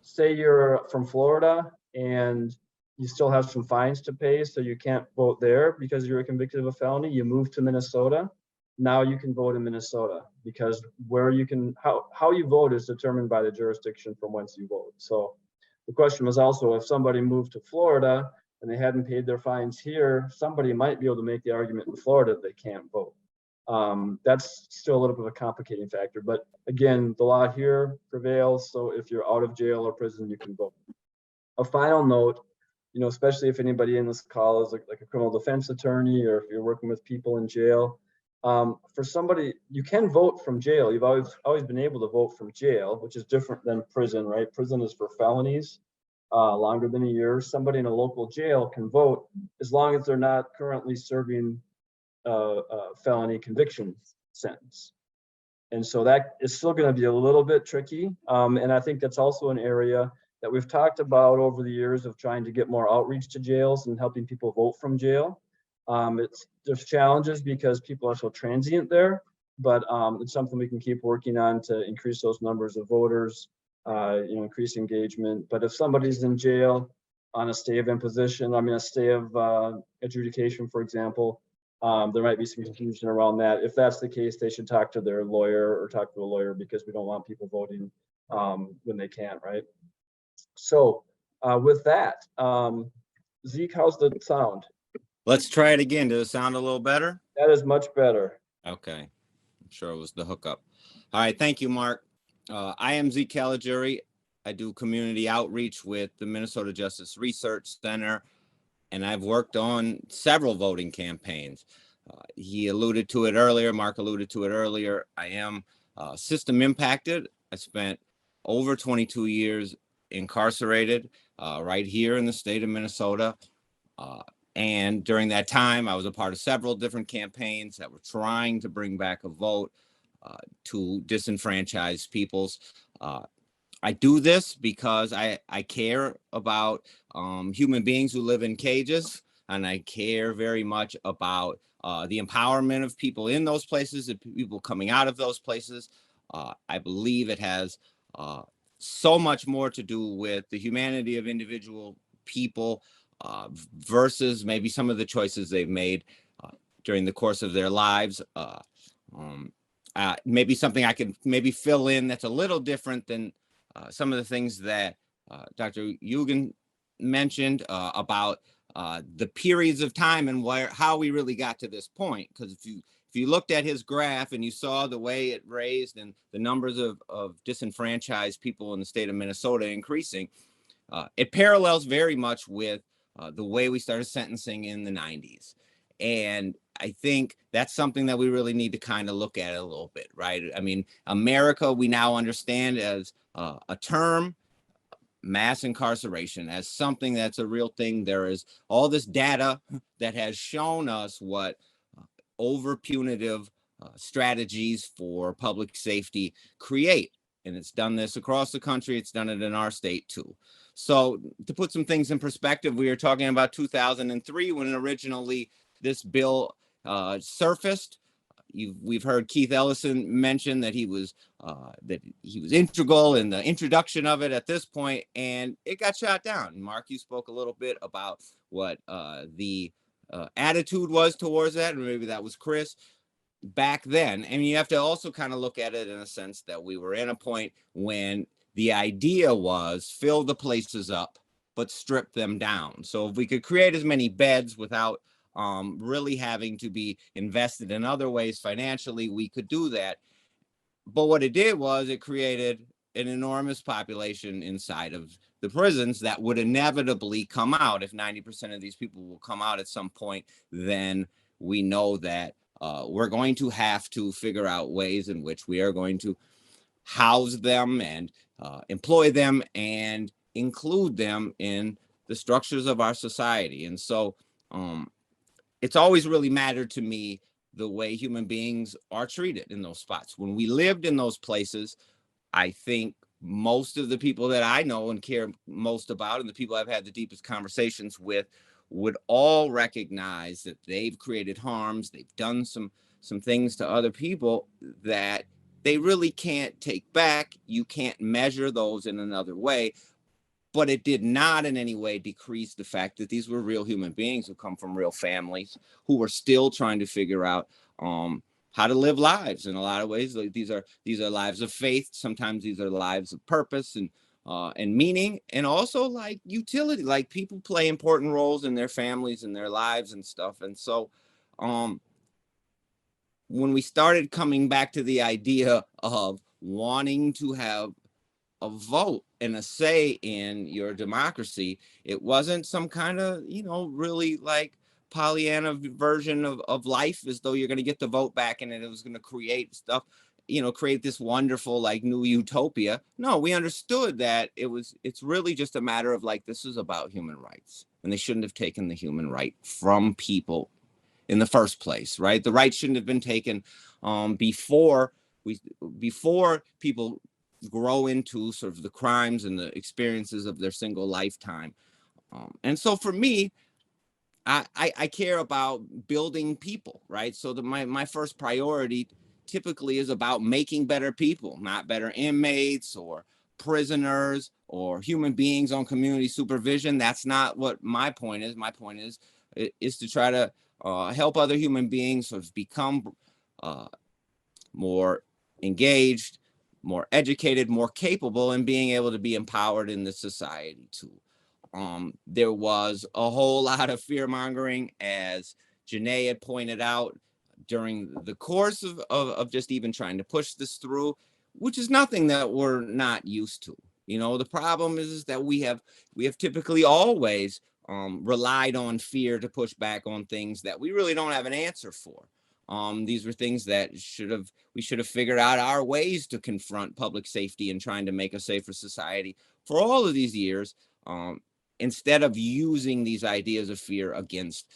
say you're from Florida and you still have some fines to pay, so you can't vote there because you're convicted of a felony, you move to Minnesota, now you can vote in Minnesota, because where you can, how you vote is determined by the jurisdiction from whence you vote. So the question was also, if somebody moved to Florida and they hadn't paid their fines here, somebody might be able to make the argument in Florida that they can't vote. That's still a little bit of a complicating factor, but again, the law here prevails. So if you're out of jail or prison, you can vote. A final note, especially if anybody in this call is like a criminal defense attorney, or if you're working with people in jail, for somebody, you can vote from jail. You've always been able to vote from jail, which is different than prison, right? Prison is for felonies, longer than a year. Somebody in a local jail can vote as long as they're not currently serving a felony conviction sentence. And so that is still going to be a little bit tricky. And I think that's also an area that we've talked about over the years of trying to get more outreach to jails and helping people vote from jail. There's challenges because people are so transient there, but it's something we can keep working on to increase those numbers of voters, increase engagement. But if somebody's in jail on a stay of imposition, a stay of adjudication, for example, there might be some confusion around that. If that's the case, they should talk to their lawyer or talk to a lawyer, because we don't want people voting when they can't, right? So with that, Zeke, how's the sound? Let's try it again. Does it sound a little better? That is much better. Okay. I'm sure it was the hookup. All right. Thank you, Mark. I am Zeke Caligiuri. I do community outreach with the Minnesota Justice Research Center, and I've worked on several voting campaigns. He alluded to it earlier. Mark alluded to it earlier. I am system impacted. I spent over 22 years incarcerated right here in the state of Minnesota. And during that time, I was a part of several different campaigns that were trying to bring back a vote to disenfranchise peoples. I do this because I care about human beings who live in cages, and I care very much about the empowerment of people in those places and people coming out of those places. I believe it has so much more to do with the humanity of individual people versus maybe some of the choices they've made during the course of their lives. Maybe something I can maybe fill in that's a little different than some of the things that Dr. Eugen mentioned about the periods of time and how we really got to this point. Because if you looked at his graph and you saw the way it raised and the numbers of disenfranchised people in the state of Minnesota increasing, it parallels very much with the way we started sentencing in the 90s. And I think that's something that we really need to kind of look at a little bit, right? I mean, America, we now understand as a term, mass incarceration, as something that's a real thing. There is all this data that has shown us what over punitive strategies for public safety create. And it's done this across the country. It's done it in our state too. So to put some things in perspective, we were talking about 2003 when originally this bill surfaced. We've heard Keith Ellison mention that he was integral in the introduction of it at this point, and it got shot down. Mark, you spoke a little bit about what the attitude was towards that, and maybe that was Chris back then. And you have to also kind of look at it in a sense that we were in a point when the idea was fill the places up, but strip them down. So if we could create as many beds without really having to be invested in other ways financially, we could do that. But what it did was it created an enormous population inside of the prisons that would inevitably come out. If 90% of these people will come out at some point, then we know that we're going to have to figure out ways in which we are going to house them and employ them and include them in the structures of our society. And so it's always really mattered to me the way human beings are treated in those spots. When we lived in those places, I think most of the people that I know and care most about, and the people I've had the deepest conversations with, would all recognize that they've created harms, they've done some things to other people that they really can't take back. You can't measure those in another way. But it did not in any way decrease the fact that these were real human beings who come from real families, who were still trying to figure out how to live lives in a lot of ways. Like these are lives of faith. Sometimes these are lives of purpose and meaning, and also like utility. Like people play important roles in their families and their lives and stuff. And so when we started coming back to the idea of wanting to have a vote and a say in your democracy, it wasn't some kind of, really like Pollyanna version of life, as though you're going to get the vote back and it was going to create stuff, create this wonderful like new utopia. No, we understood that it's really just a matter of like, this is about human rights, and they shouldn't have taken the human right from people in the first place, right? The rights shouldn't have been taken before people grow into sort of the crimes and the experiences of their single lifetime. And so for me, I care about building people, right? So my first priority typically is about making better people, not better inmates or prisoners or human beings on community supervision. That's not what my point is. My point is to try to help other human beings sort of become more engaged, more educated, more capable, and being able to be empowered in the society too. There was a whole lot of fear mongering, as Janae had pointed out, during the course of just even trying to push this through, which is nothing that we're not used to. The problem is that we have typically always relied on fear to push back on things that we really don't have an answer for. These were things that we should have figured out our ways to confront public safety and trying to make a safer society for all of these years, instead of using these ideas of fear against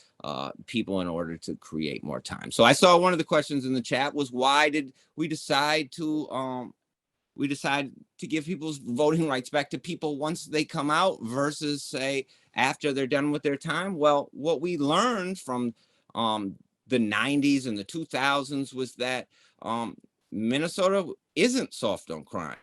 people in order to create more time. So I saw one of the questions in the chat was, why did we decide to give people's voting rights back to people once they come out versus say after they're done with their time? Well, what we learned from the 90s and the 2000s was that Minnesota isn't soft on crime.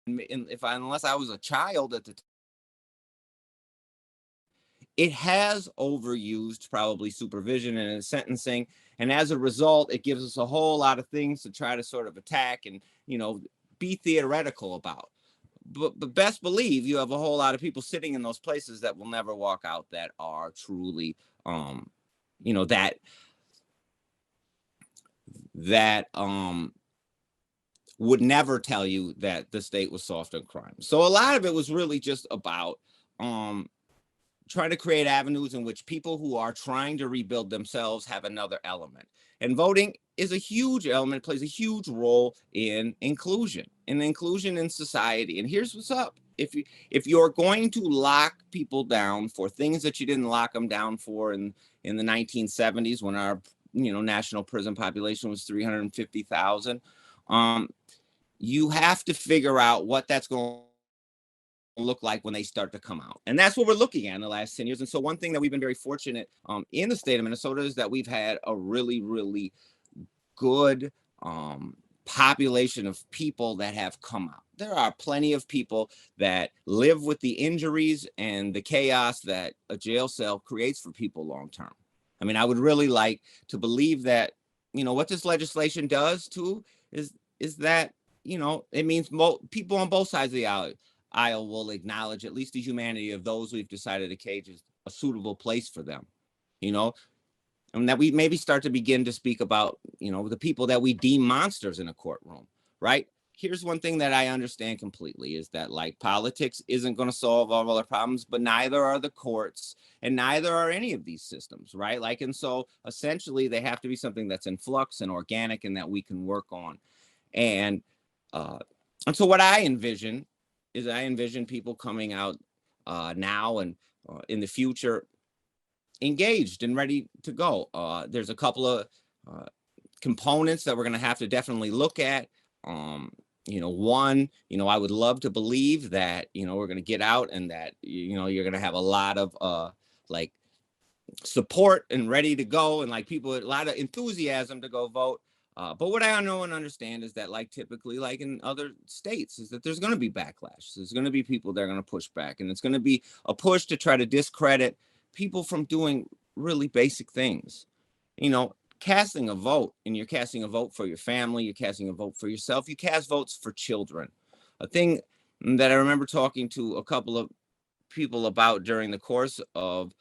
And unless I was a child at the time, it has overused probably supervision and sentencing. And as a result, it gives us a whole lot of things to try to sort of attack and, be theoretical about. But best believe you have a whole lot of people sitting in those places that will never walk out, that are truly, that would never tell you that the state was soft on crime. So a lot of it was really just about trying to create avenues in which people who are trying to rebuild themselves have another element. And voting is a huge element, plays a huge role in inclusion in society. And here's what's up. If you're going to lock people down for things that you didn't lock them down for in the 1970s, when our national prison population was 350,000, you have to figure out what that's going to look like when they start to come out. And that's what we're looking at in the last 10 years. And so one thing that we've been very fortunate in the state of Minnesota is that we've had a really, really good population of people that have come out. There are plenty of people that live with the injuries and the chaos that a jail cell creates for people long term. I mean, I would really like to believe that, what this legislation does too is that, it means people on both sides of the aisle aisle will acknowledge at least the humanity of those we've decided a cage is a suitable place for them, you know, and that we maybe start to begin to speak about, you know, the people that we deem monsters in a courtroom, right? Here's one thing that I understand completely is that like politics isn't going to solve all of our problems, but neither are the courts and neither are any of these systems, right? Like, and so essentially they have to be something that's in flux and organic and that we can work on. And so what I envision people coming out now and in the future engaged and ready to go. There's a couple of components that we're going to have to definitely look at. You know, one, you know, I would love to believe that, you know, we're going to get out and that, you know, you're going to have a lot of like support and ready to go and like people, a lot of enthusiasm to go vote. But what I know and understand is that like typically like in other states is that there's going to be backlash. There's going to be people that are going to push back and it's going to be a push to try to discredit people from doing really basic things. You know, casting a vote, and you're casting a vote for your family, you're casting a vote for yourself, you cast votes for children. A thing that I remember talking to a couple of people about during the course of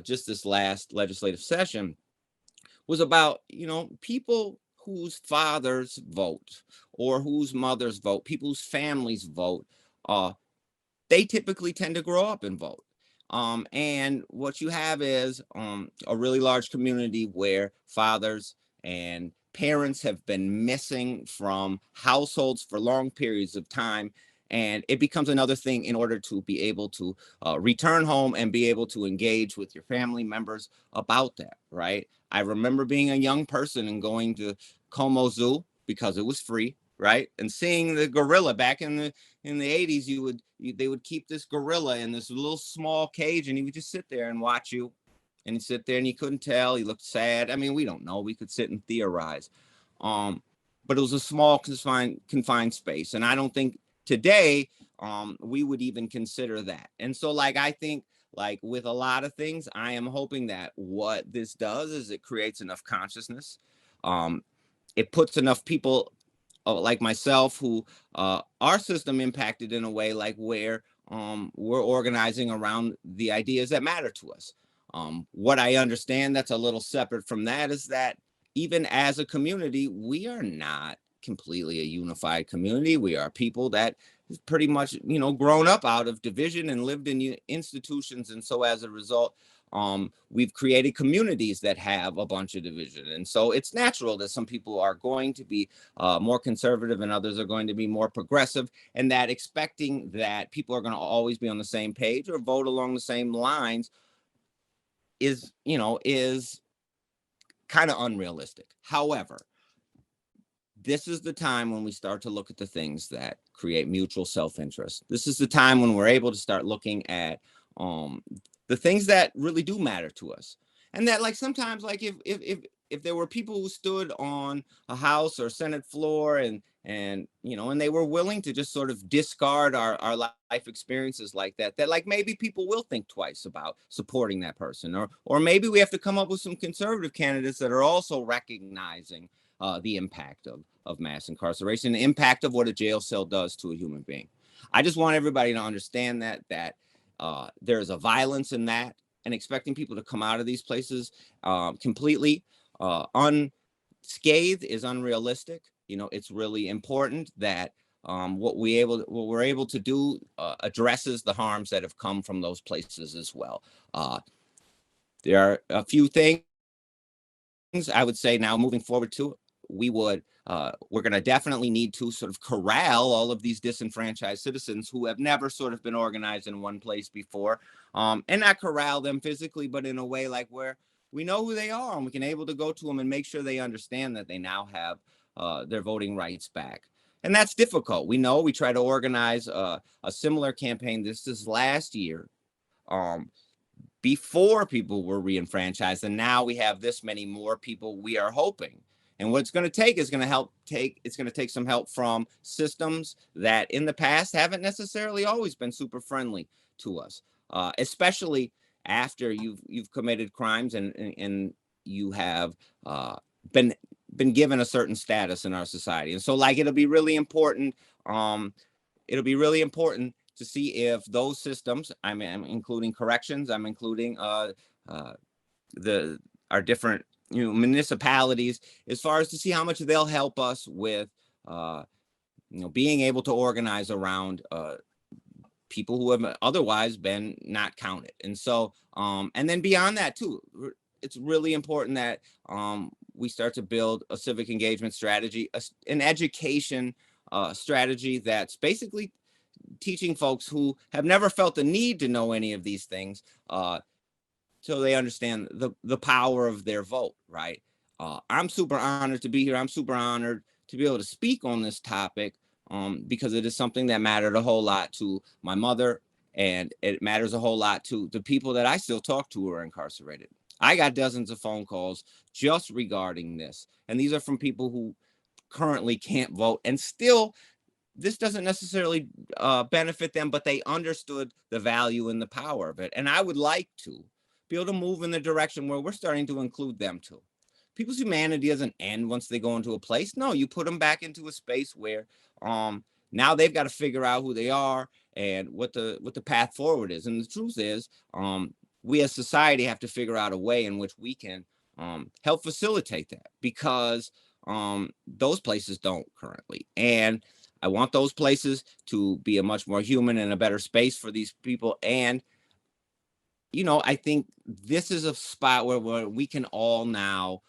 just this last legislative session was about, you know, people whose fathers vote or whose mothers vote, people whose families vote, they typically tend to grow up and vote. And what you have is a really large community where fathers and parents have been missing from households for long periods of time. And it becomes another thing in order to be able to return home and be able to engage with your family members about that, right? I remember being a young person and going to Como Zoo because it was free, right? And seeing the gorilla back in the 80s, they would keep this gorilla in this little small cage and he would just sit there and watch you. And he'd sit there and you couldn't tell. He looked sad. I mean, we don't know. We could sit and theorize. But it was a small confined space. And I don't think today we would even consider that. And so like, I think like with a lot of things, I am hoping that what this does is it creates enough consciousness. It puts enough people like myself who our system impacted in a way like where we're organizing around the ideas that matter to us. What I understand that's a little separate from that is that even as a community, we are not completely a unified community. We are people that pretty much, you know, grown up out of division and lived in institutions. And so as a result, we've created communities that have a bunch of division. And so it's natural that some people are going to be more conservative and others are going to be more progressive, and that expecting that people are going to always be on the same page or vote along the same lines is, you know, is kind of unrealistic. However, this is the time when we start to look at the things that create mutual self-interest. This is the time when we're able to start looking at the things that really do matter to us. And that like sometimes like if there were people who stood on a House or Senate floor and you know, and they were willing to just sort of discard our life experiences like that like maybe people will think twice about supporting that person, or maybe we have to come up with some conservative candidates that are also recognizing the impact of mass incarceration, the impact of what a jail cell does to a human being. I just want everybody to understand that there's a violence in that, and expecting people to come out of these places completely unscathed is unrealistic. You know, it's really important that what we're able to do addresses the harms that have come from those places as well. There are a few things I would say now moving forward to. We're going to definitely need to sort of corral all of these disenfranchised citizens who have never sort of been organized in one place before, and not corral them physically, but in a way like where we know who they are and we can able to go to them and make sure they understand that they now have their voting rights back. And that's difficult. We know we try to organize a similar campaign this last year before people were reenfranchised, and now we have this many more people we are hoping. And what it's going to take is it's going to take some help from systems that in the past haven't necessarily always been super friendly to us, especially after you've committed crimes and you have been given a certain status in our society. And so like it'll be really important to see if those systems, I'm including corrections, I'm including our different municipalities, as far as to see how much they'll help us with being able to organize around people who have otherwise been not counted. And so and then beyond that too, it's really important that we start to build a civic engagement strategy, an education strategy that's basically teaching folks who have never felt the need to know any of these things so they understand the power of their vote, right? I'm super honored to be here. I'm super honored to be able to speak on this topic because it is something that mattered a whole lot to my mother, and it matters a whole lot to the people that I still talk to who are incarcerated. I got dozens of phone calls just regarding this, and these are from people who currently can't vote, and still this doesn't necessarily benefit them, but they understood the value and the power of it. And I would like to be able to move in the direction where we're starting to include them too. People's humanity doesn't end once they go into a place. No, you put them back into a space where now they've got to figure out who they are and what the path forward is. And the truth is, we as society have to figure out a way in which we can help facilitate that, because those places don't currently. And I want those places to be a much more human and a better space for these people. And I think this is a spot where we can all now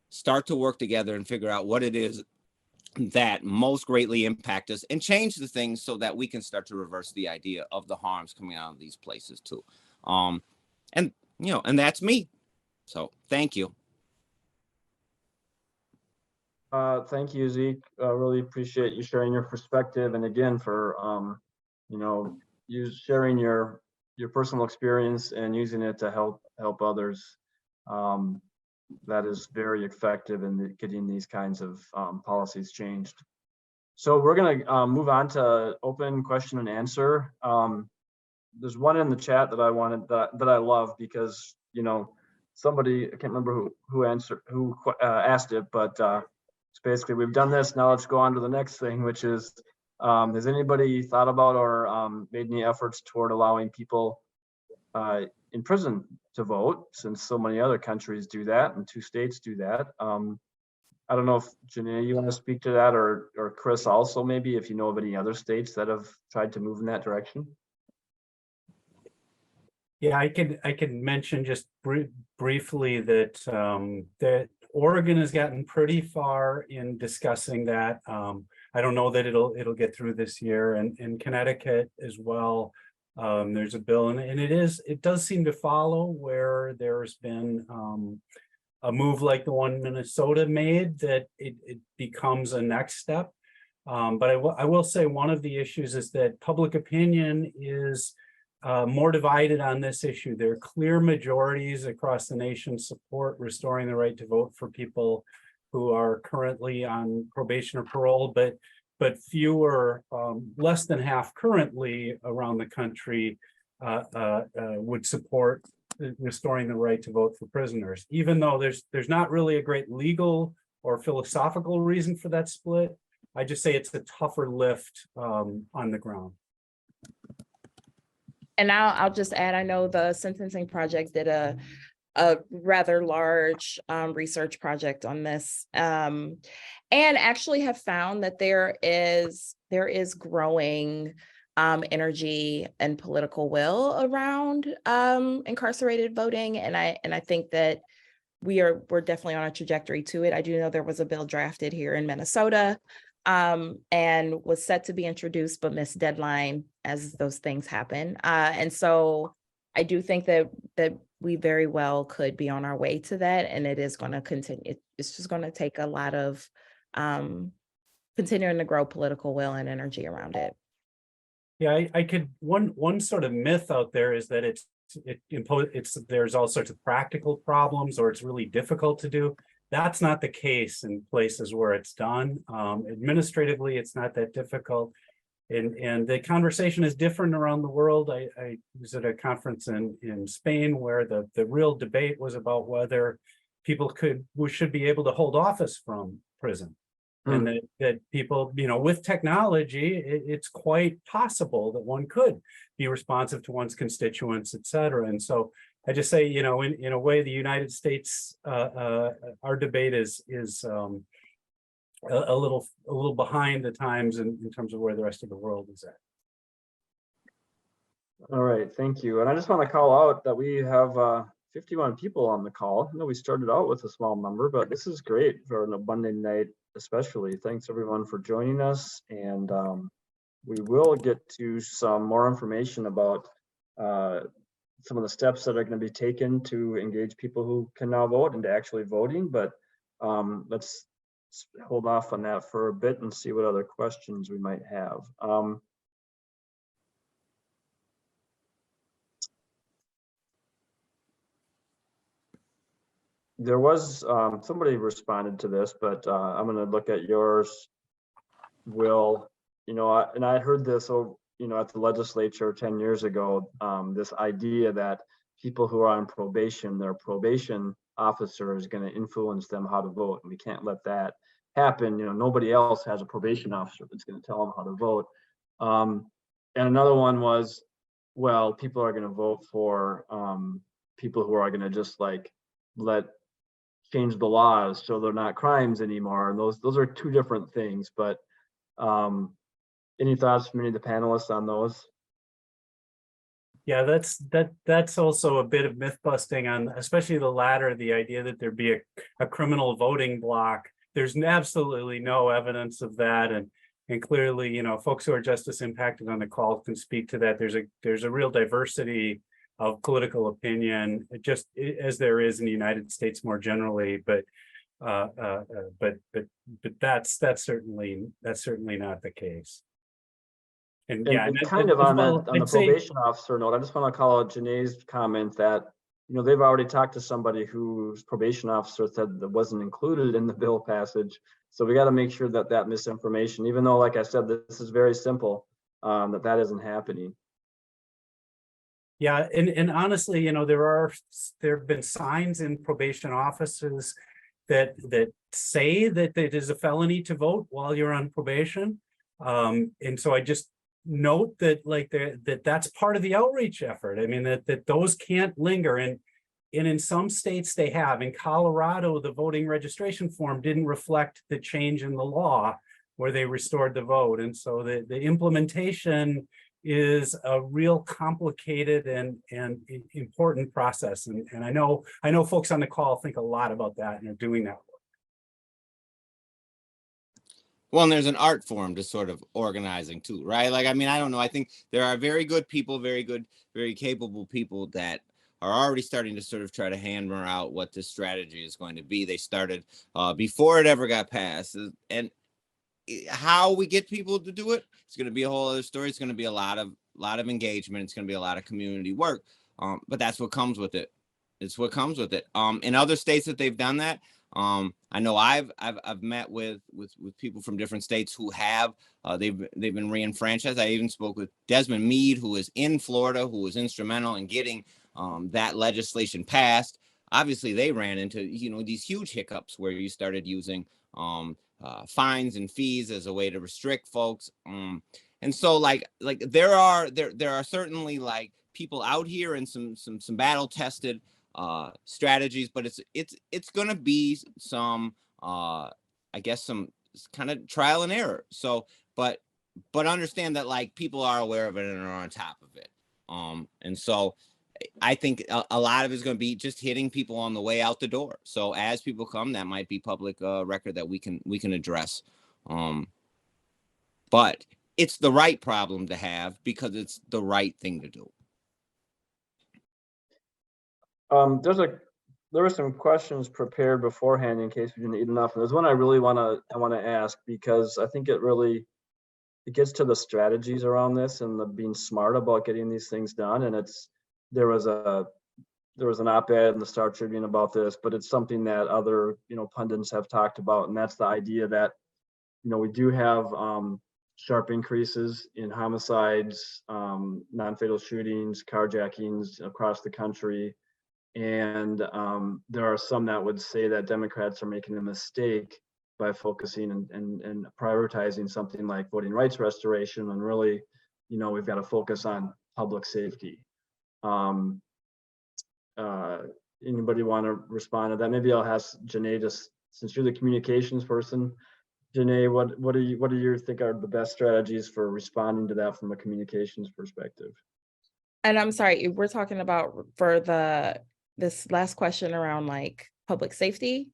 start to work together and figure out what it is that most greatly impact us and change the things so that we can start to reverse the idea of the harms coming out of these places too. And that's me. So thank you. Thank you, Zeke. Really appreciate you sharing your perspective, and again for you sharing your personal experience and using it to help others. That is very effective in getting these kinds of policies changed. So we're going to move on to open question and answer. There's one in the chat that I wanted that I love because somebody, I can't remember who asked it, but it's basically, we've done this, now let's go on to the next thing, which is has anybody thought about or made any efforts toward allowing people in prison to vote, since so many other countries do that and 2 states do that? I don't know if Janae, you want to speak to that, or Chris also, maybe if you know of any other states that have tried to move in that direction. Yeah, I can mention just briefly that that Oregon has gotten pretty far in discussing that. I don't know that it'll get through this year, and in Connecticut as well. There's a bill, and it does seem to follow where there's been a move like the one Minnesota made, that it becomes a next step. But I will say one of the issues is that public opinion is more divided on this issue. There are clear majorities across the nation support restoring the right to vote for people who are currently on probation or parole, but fewer, less than half currently around the country would support restoring the right to vote for prisoners. Even though there's not really a great legal or philosophical reason for that split, I just say it's a tougher lift on the ground. And I'll just add, I know the Sentencing Project did a rather large research project on this, and actually have found that there is growing energy and political will around incarcerated voting, and I think that we're definitely on a trajectory to it. I do know there was a bill drafted here in Minnesota and was set to be introduced, but missed deadline as those things happen. And so I do think that we very well could be on our way to that, and it is going to continue. It's just going to take a lot of continuing to grow political will and energy around it. Yeah, I could, one sort of myth out there is that there's all sorts of practical problems, or it's really difficult to do. That's not the case in places where it's done. Administratively, it's not that difficult. And the conversation is different around the world. I was at a conference in Spain where the real debate was about whether people should be able to hold office from prison. And that people, with technology, it's quite possible that one could be responsive to one's constituents, et cetera. And so I just say, in a way, the United States, our debate is a little behind the times in terms of where the rest of the world is at. All right, thank you. And I just want to call out that we have 51 people on the call. I know we started out with a small number, but this is great for an Monday night, especially. Thanks everyone for joining us. And we will get to some more information about some of the steps that are going to be taken to engage people who can now vote into actually voting. But let's hold off on that for a bit and see what other questions we might have. There was somebody responded to this, but I'm going to look at yours, Will. And I heard this, at the legislature 10 years ago, this idea that people who are on probation, their probation officer is going to influence them how to vote, and we can't let that happen. Nobody else has a probation officer that's going to tell them how to vote. And another one was, well, people are going to vote for people who are going to just change the laws so they're not crimes anymore. And those are two different things. But any thoughts from any of the panelists on those? Yeah, that's also a bit of myth busting on, especially the latter, the idea that there'd be a criminal voting block. There's absolutely no evidence of that. And clearly, folks who are justice impacted on the call can speak to that. There's a real diversity of political opinion, just as there is in the United States more generally, but that's certainly not the case. And yeah, and kind of on the probation officer note, I just want to call out Janae's comment that they've already talked to somebody whose probation officer said that wasn't included in the bill passage. So we got to make sure that misinformation, even though, like I said, this is very simple, that isn't happening. Yeah, and honestly, there have been signs in probation offices that say that it is a felony to vote while you're on probation. And so I just note that that's part of the outreach effort. I mean, that those can't linger. And in some states they have. In Colorado, the voting registration form didn't reflect the change in the law where they restored the vote. And so the implementation is a real complicated and important process. And I know folks on the call think a lot about that and are doing that work. Well, and there's an art form to sort of organizing too, right? I don't know. I think there are very good people, very capable people that are already starting to sort of try to hammer out what this strategy is going to be. They started before it ever got passed. And how we get people to do it, it's going to be a whole other story. It's going to be a lot of engagement. It's going to be a lot of community work. But that's what comes with it. It's what comes with it. In other states that they've done that, I know I've met with people from different states who have they've been re-enfranchised. I even spoke with Desmond Meade, who is in Florida, who was instrumental in getting that legislation passed. Obviously, they ran into these huge hiccups where you started using fines and fees as a way to restrict folks. And so there are certainly people out here and some battle tested strategies, but it's going to be some I guess some kind of trial and error. So but understand that people are aware of it and are on top of it. And so I think a lot of it is going to be just hitting people on the way out the door. So as people come, that might be public record that we can address. But it's the right problem to have because it's the right thing to do. There were some questions prepared beforehand in case we didn't eat enough. And there's one I really want to ask because I think it gets to the strategies around this and the being smart about getting these things done. And there was an op-ed in the Star Tribune about this, but it's something that other pundits have talked about, and that's the idea that we do have sharp increases in homicides, non-fatal shootings, carjackings across the country. And there are some that would say that Democrats are making a mistake by focusing and prioritizing something like voting rights restoration, and really, you know, we've got to focus on public safety. Anybody want to respond to that? Maybe I'll ask Janae, just since you're the communications person. Janae, what do you think are the best strategies for responding to that from a communications perspective? And I'm sorry, we're talking about for this last question around like public safety?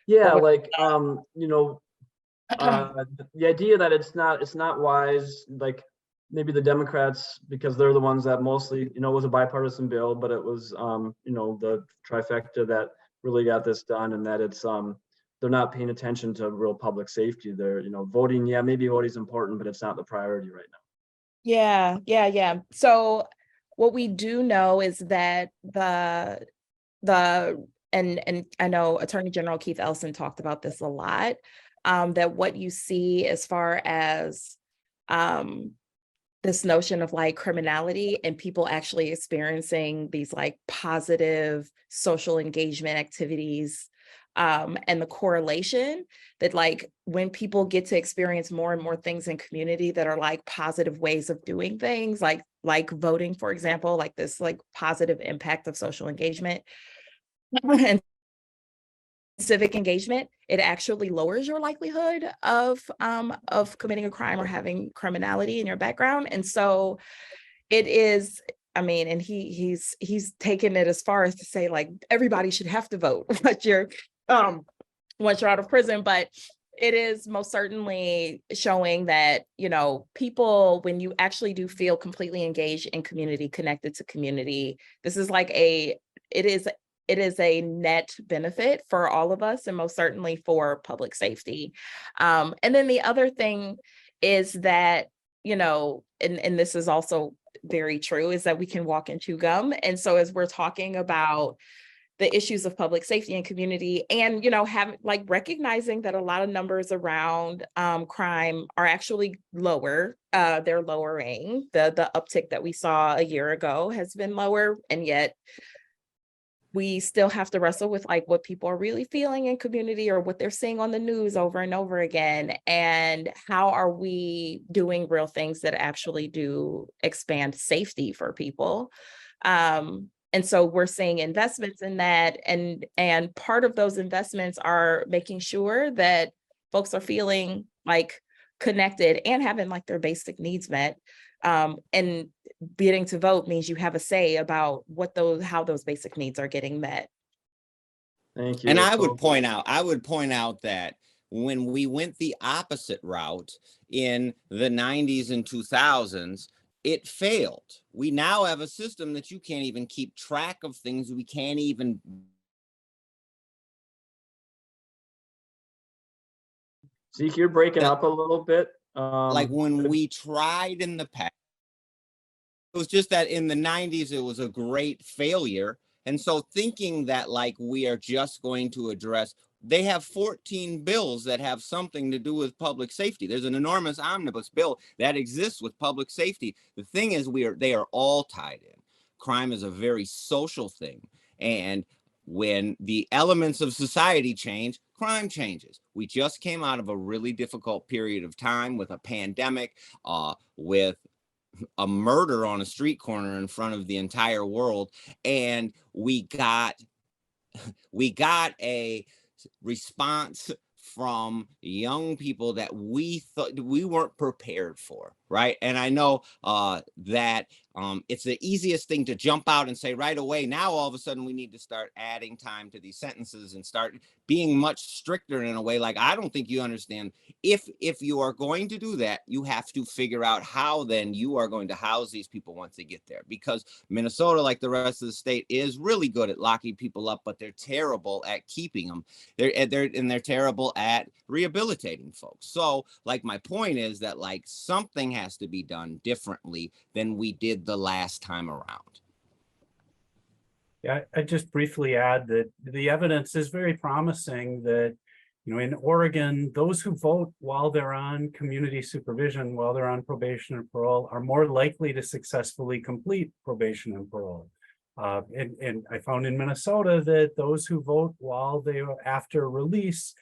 Yeah, like you know, the idea that it's not wise, like maybe the Democrats, because they're the ones that mostly, you know, it was a bipartisan bill, but it was you know, the trifecta that really got this done, and that it's they're not paying attention to real public safety. They're, you know, voting, yeah, maybe voting is important, but it's not the priority right now. Yeah. So what we do know is that and I know Attorney General Keith Ellison talked about this a lot, that what you see as far as this notion of like criminality and people actually experiencing these like positive social engagement activities, and the correlation that like when people get to experience more and more things in community that are like positive ways of doing things, like voting, for example, like this like positive impact of social engagement and civic engagement, it actually lowers your likelihood of committing a crime or having criminality in your background. And so it is, I mean, and he's taken it as far as to say like everybody should have to vote once you're out of prison, but it is most certainly showing that, you know, people, when you actually do feel completely engaged in community, connected to community, this is like it is a net benefit for all of us, and most certainly for public safety. And then the other thing is that, you know, and this is also very true, is that we can walk and chew gum. And so as we're talking about the issues of public safety and community, and, you know, having like recognizing that a lot of numbers around crime are actually lower, they're lowering. The uptick that we saw a year ago has been lower, and yet we still have to wrestle with like what people are really feeling in community or what they're seeing on the news over and over again. And how are we doing real things that actually do expand safety for people? And so we're seeing investments in that. And part of those investments are making sure that folks are feeling like connected and having like their basic needs met. And getting to vote means you have a say about how those basic needs are getting met. Thank you. And I would point out that when we went the opposite route in the 90s and 2000s, it failed. We now have a system that you can't even keep track of things. We can't even. Zeke, you're breaking up a little bit. Like when we tried in the past, it was just that in the 90s, it was a great failure. And so thinking that like we are just going to address, they have 14 bills that have something to do with public safety. There's an enormous omnibus bill that exists with public safety. The thing is, they are all tied in. Crime is a very social thing. And when the elements of society change, crime changes. We just came out of a really difficult period of time with a pandemic, with a murder on a street corner in front of the entire world. And we got a response from young people that we thought we weren't prepared for, right? And I know that it's the easiest thing to jump out and say right away, now all of a sudden we need to start adding time to these sentences and start being much stricter in a way. Like, I don't think you understand. If you are going to do that, you have to figure out how then you are going to house these people once they get there. Because Minnesota, like the rest of the state, is really good at locking people up, but they're terrible at keeping them. They're terrible at rehabilitating folks. So like, my point is that like something has to be done differently than we did the last time around. Yeah, I just briefly add that the evidence is very promising that, you know, in Oregon, those who vote while they're on community supervision, while they're on probation or parole, are more likely to successfully complete probation and parole. And I found in Minnesota that those who vote while they are after release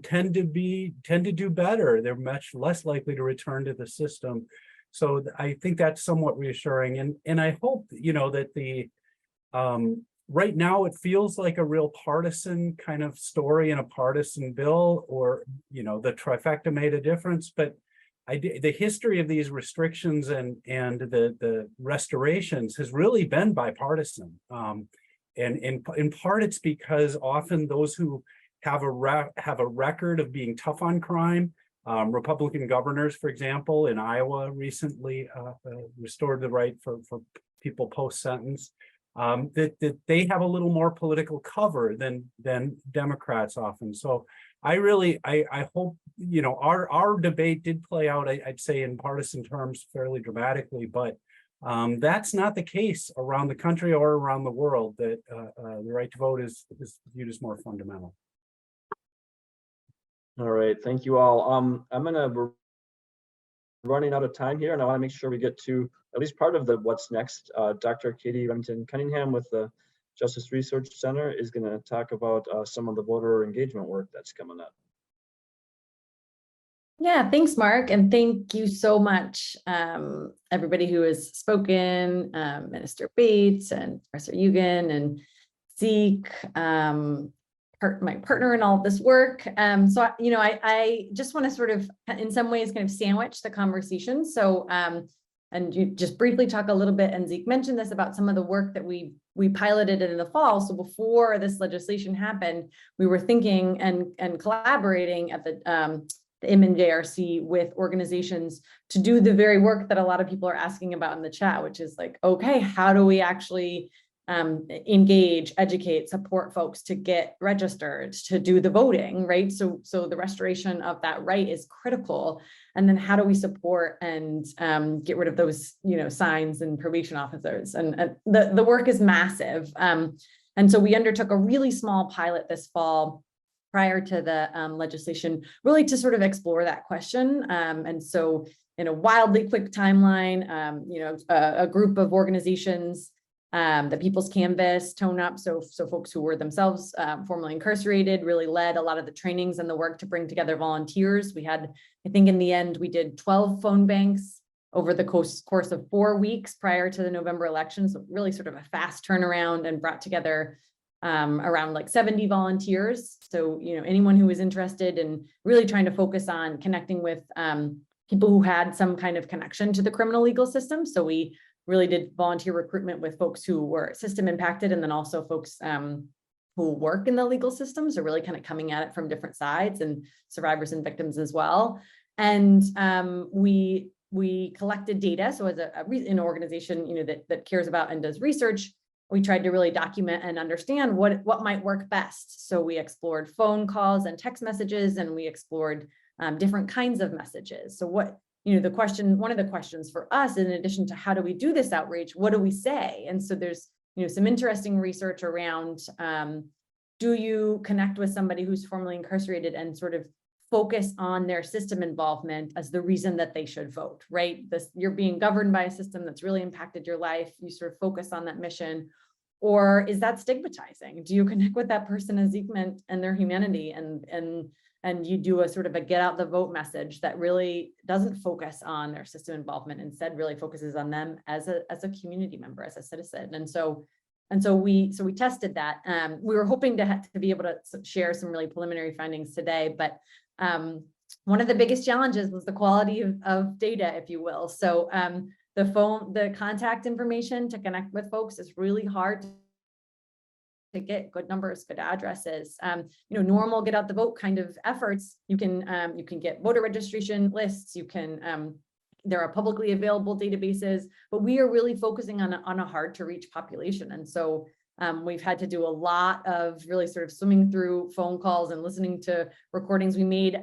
tend to do better. They're much less likely to return to the system. So I think that's somewhat reassuring. And I hope, that the right now it feels like a real partisan kind of story and a partisan bill, or, the trifecta made a difference. But the history of these restrictions and the restorations has really been bipartisan. And in part, it's because often those who have a record of being tough on crime, Republican governors, for example, in Iowa recently restored the right for people post-sentence, that they have a little more political cover than Democrats often. So I hope, our debate did play out, I'd say in partisan terms fairly dramatically, but that's not the case around the country or around the world, that the right to vote is viewed as more fundamental. All right, thank you all. We're running out of time here, and I want to make sure we get to at least part of the what's next. Dr. Katie Remington Cunningham with the Justice Research Center is going to talk about some of the voter engagement work that's coming up. Yeah, thanks, Mark. And thank you so much, everybody who has spoken, Minister Bates and Professor Eugen and Zeke, my partner in all of this work. So, I just want to sort of, in some ways, kind of sandwich the conversation. So, and you just briefly talk a little bit, and Zeke mentioned this, about some of the work that we piloted in the fall. So before this legislation happened, we were thinking and collaborating at the MNJRC with organizations to do the very work that a lot of people are asking about in the chat, which is like, okay, how do we actually engage, educate, support folks to get registered, to do the voting, right? So the restoration of that right is critical. And then how do we support and get rid of those, signs and probation officers? And the work is massive. And so we undertook a really small pilot this fall prior to the legislation, really to sort of explore that question. And so in a wildly quick timeline, a group of organizations, the People's Canvass, Turnout, so folks who were themselves formerly incarcerated, really led a lot of the trainings and the work to bring together volunteers. We had, I think in the end, we did 12 phone banks over the course of 4 weeks prior to the November election. So really sort of a fast turnaround, and brought together around like 70 volunteers. So, anyone who was interested in really trying to focus on connecting with people who had some kind of connection to the criminal legal system. So we really did volunteer recruitment with folks who were system impacted, and then also folks who work in the legal system. So really kind of coming at it from different sides, and survivors and victims as well. And we collected data. So as an organization, that cares about and does research, we tried to really document and understand what might work best. So we explored phone calls and text messages, and we explored different kinds of messages. So one of the questions for us, in addition to how do we do this outreach, what do we say? And so there's, some interesting research around, do you connect with somebody who's formerly incarcerated and sort of focus on their system involvement as the reason that they should vote, right? You're being governed by a system that's really impacted your life. You sort of focus on that mission. Or is that stigmatizing? Do you connect with that person as Zeke meant and their humanity, and you do a sort of a get out the vote message that really doesn't focus on their system involvement, instead really focuses on them as a community member, as a citizen. And so we tested that. We were hoping to be able to share some really preliminary findings today, but one of the biggest challenges was the quality of data, if you will. So the contact information to connect with folks is really hard to get good numbers, good addresses. Normal get out the vote kind of efforts. You can get voter registration lists. There are publicly available databases, but we are really focusing on a hard to reach population. And so we've had to do a lot of really sort of swimming through phone calls and listening to recordings. We made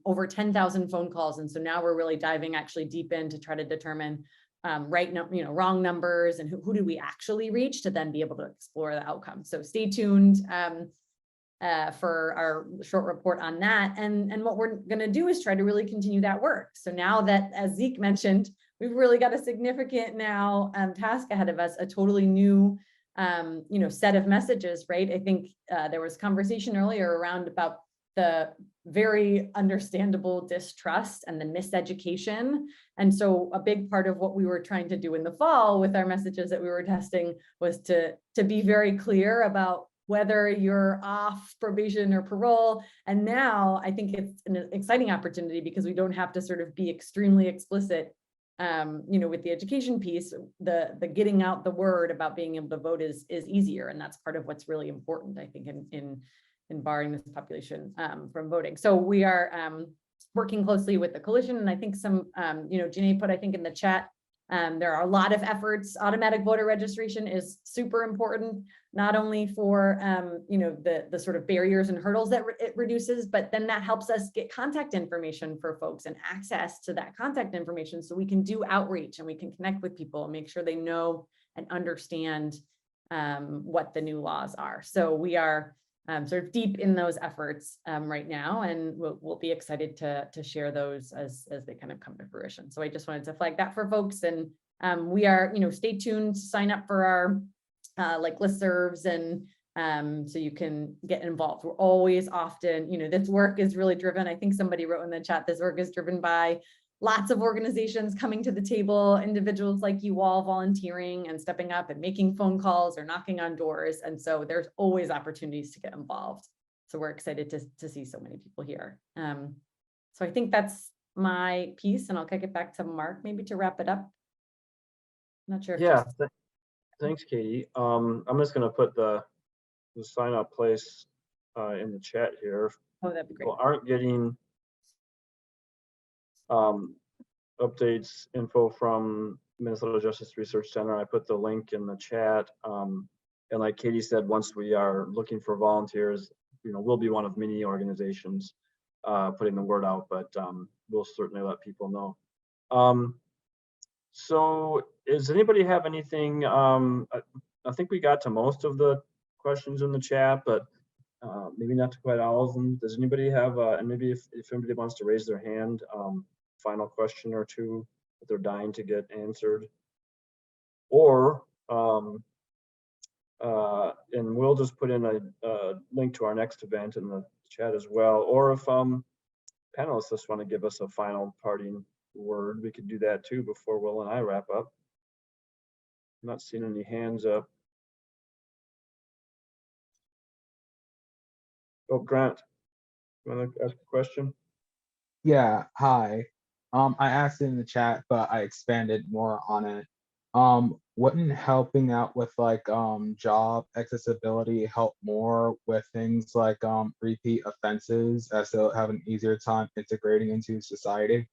over 10,000 phone calls. And so now we're really diving actually deep in to try to determine wrong numbers, and who do we actually reach, to then be able to explore the outcome. So stay tuned for our short report on that. And what we're going to do is try to really continue that work. So now that, as Zeke mentioned, we've really got a significant now task ahead of us, a totally new set of messages, right? I think there was conversation earlier around about the very understandable distrust and the miseducation. And so a big part of what we were trying to do in the fall with our messages that we were testing was to be very clear about whether you're off probation or parole. And now I think it's an exciting opportunity because we don't have to sort of be extremely explicit, with the education piece. The getting out the word about being able to vote is easier. And that's part of what's really important, I think, in barring this population from voting. So we are working closely with the coalition. And I think some, Janae put, I think in the chat, there are a lot of efforts. Automatic voter registration is super important, not only for, the sort of barriers and hurdles that it reduces, but then that helps us get contact information for folks and access to that contact information so we can do outreach and we can connect with people and make sure they know and understand what the new laws are. So we are sort of deep in those efforts right now, and we'll be excited to share those as they kind of come to fruition. So I just wanted to flag that for folks, and we are, stay tuned, sign up for our listservs, and so you can get involved. We're always often, this work is really driven. I think somebody wrote in the chat, this work is driven by lots of organizations coming to the table, individuals like you all volunteering and stepping up and making phone calls or knocking on doors. And so there's always opportunities to get involved. So we're excited to see so many people here. So I think that's my piece, and I'll kick it back to Mark maybe to wrap it up. Not sure. Yeah, thanks, Katie. I'm just going to put the sign up place in the chat here. Oh, that'd be great. People aren't getting updates, info from Minnesota Justice Research Center. I put the link in the chat. And like Katie said, once we are looking for volunteers, we'll be one of many organizations putting the word out, but we'll certainly let people know. So does anybody have anything? I think we got to most of the questions in the chat, but maybe not to quite all of them. Does anybody have, and maybe if anybody wants to raise their hand, final question or two that they're dying to get answered, or and we'll just put in a link to our next event in the chat as well, or if panelists just want to give us a final parting word, we could do that too before Will and I wrap up. I'm not seeing any hands up. Oh, Grant, you want to ask a question? Yeah, hi. I asked it in the chat, but I expanded more on it. Wouldn't helping out with job accessibility help more with things like repeat offenses, as they'll have an easier time integrating into society?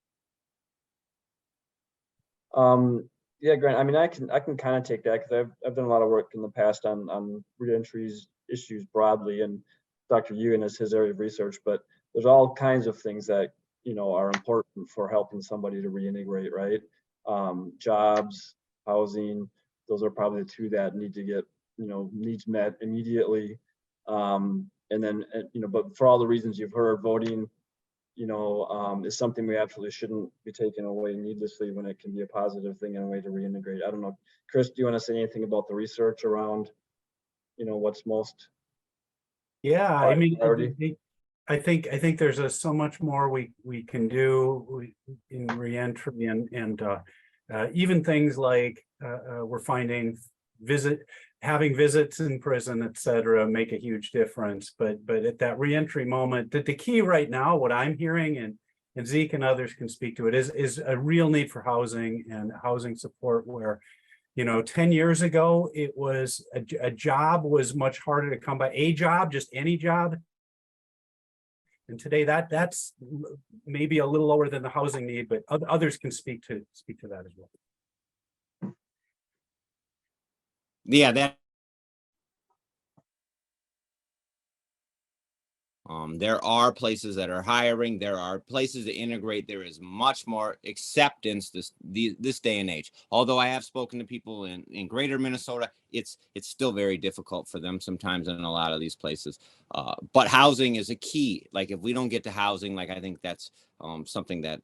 Yeah, Grant, I mean, I can kind of take that because I've done a lot of work in the past on reentries issues broadly, and Dr. Ewan is his area of research, but there's all kinds of things that are important for helping somebody to reintegrate, right? Jobs, housing, those are probably the two that need to get needs met immediately. And then but for all the reasons you've heard, voting is something we absolutely shouldn't be taking away needlessly when it can be a positive thing and a way to reintegrate. I don't know, Chris, do you want to say anything about the research around what's most? Yeah, I mean, I think there's so much more we can do in reentry, and even things like we're finding having visits in prison, et cetera, make a huge difference. But at that reentry moment, the key right now, what I'm hearing, and Zeke and others can speak to it, is a real need for housing and housing support where 10 years ago, it was a job was much harder to come by, a job, just any job. And today that's maybe a little lower than the housing need, but others can speak to that as well. Yeah, that there are places that are hiring. There are places to integrate. There is much more acceptance this day and age. Although I have spoken to people in greater Minnesota, it's still very difficult for them sometimes in a lot of these places. But housing is a key. Like if we don't get to housing, I think that's something that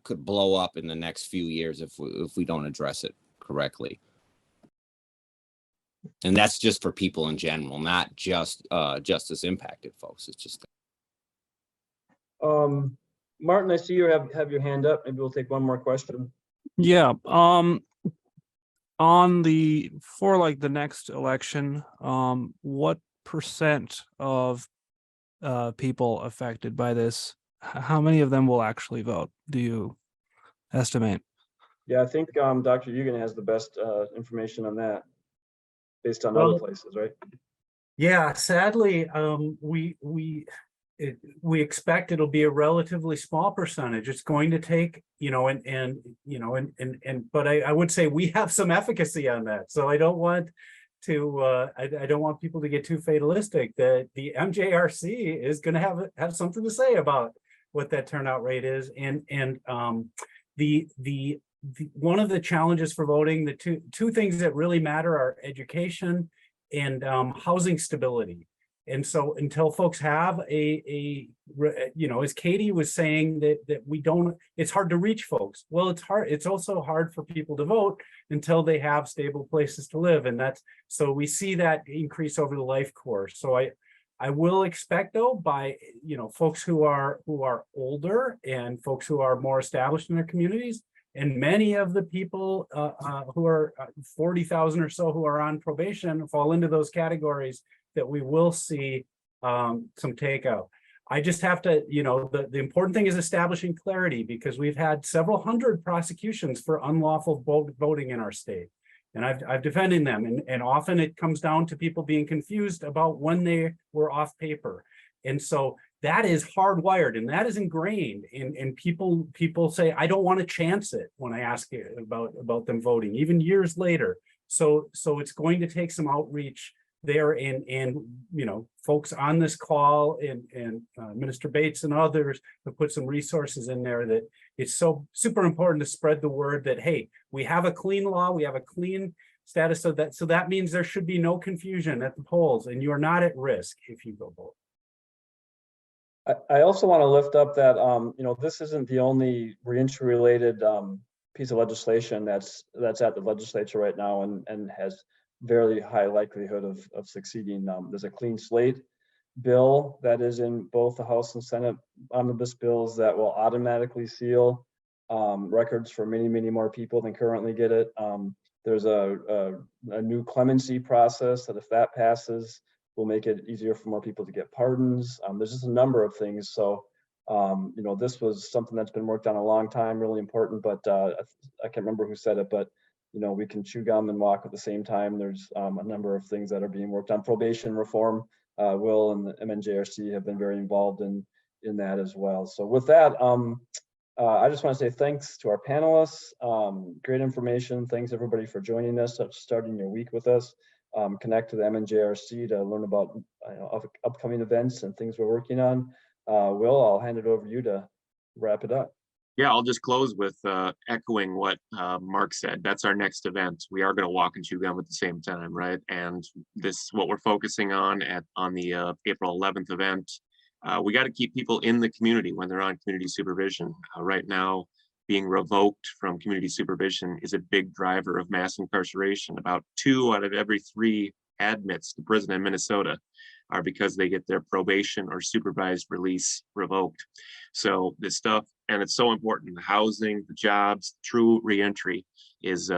could blow up in the next few years if we don't address it correctly. And that's just for people in general, not just justice impacted folks. It's just Martin, I see you have your hand up. Maybe we'll take one more question. Yeah, on the for like the next election, what percent of people affected by this, how many of them will actually vote, do you estimate? Yeah, I think Dr. Eugen has the best information on that based on other places, right? Yeah, sadly, we expect it'll be a relatively small percentage. It's going to take, but I would say we have some efficacy on that. So I don't want to, I don't want people to get too fatalistic that the MJRC is going to have something to say about what that turnout rate is. And the one of the challenges for voting, the two things that really matter are education and housing stability. And so until folks have as Katie was saying, that we don't, it's hard to reach folks. Well, it's hard. It's also hard for people to vote until they have stable places to live. And so we see that increase over the life course. So I will expect, though, by, folks who are older and folks who are more established in their communities, and many of the people who are 40,000 or so who are on probation fall into those categories, that we will see some takeout. I just have to, the important thing is establishing clarity, because we've had several hundred prosecutions for unlawful voting in our state. And I've defended them. And often it comes down to people being confused about when they were off paper. And so that is hardwired and that is ingrained. And people say, I don't want to chance it when I ask about them voting, even years later. So it's going to take some outreach there, and folks on this call and Minister Bates and others have put some resources in there, that it's so super important to spread the word that, hey, we have a clean law, we have a clean status of that. So that means there should be no confusion at the polls, and you are not at risk if you go vote. I also want to lift up that this isn't the only reentry related piece of legislation that's at the legislature right now and has very high likelihood of succeeding. There's a clean slate bill that is in both the House and Senate omnibus bills that will automatically seal records for many more people than currently get it. There's a new clemency process that, if that passes, will make it easier for more people to get pardons. There's just a number of things. So this was something that's been worked on a long time, really important, but I can't remember who said it, but we can chew gum and walk at the same time. There's a number of things that are being worked on. Probation reform, Will and the MNJRC have been very involved in that as well. So with that, I just want to say thanks to our panelists. Great information. Thanks everybody for joining us, starting your week with us. Connect to the MNJRC to learn about upcoming events and things we're working on. Will, I'll hand it over to you to wrap it up. Yeah, I'll just close with echoing what Mark said. That's our next event. We are going to walk and chew gum at the same time, right? And this is what we're focusing on the April 11th event. We got to keep people in the community when they're on community supervision. Right now, being revoked from community supervision is a big driver of mass incarceration. About 2 out of every 3 admits to prison in Minnesota are because they get their probation or supervised release revoked. So this stuff, and it's so important, the housing, the jobs, true reentry is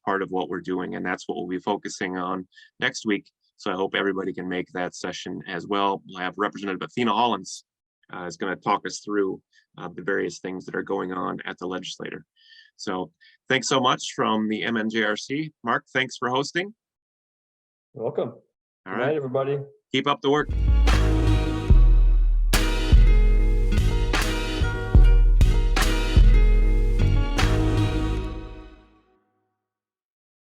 part of what we're doing. And that's what we'll be focusing on next week. So I hope everybody can make that session as well. We'll have Representative Athena Hollins is going to talk us through the various things that are going on at the legislature. So thanks so much from the MNJRC. Mark, thanks for hosting. You're welcome. All Good right, night, everybody. Keep up the work.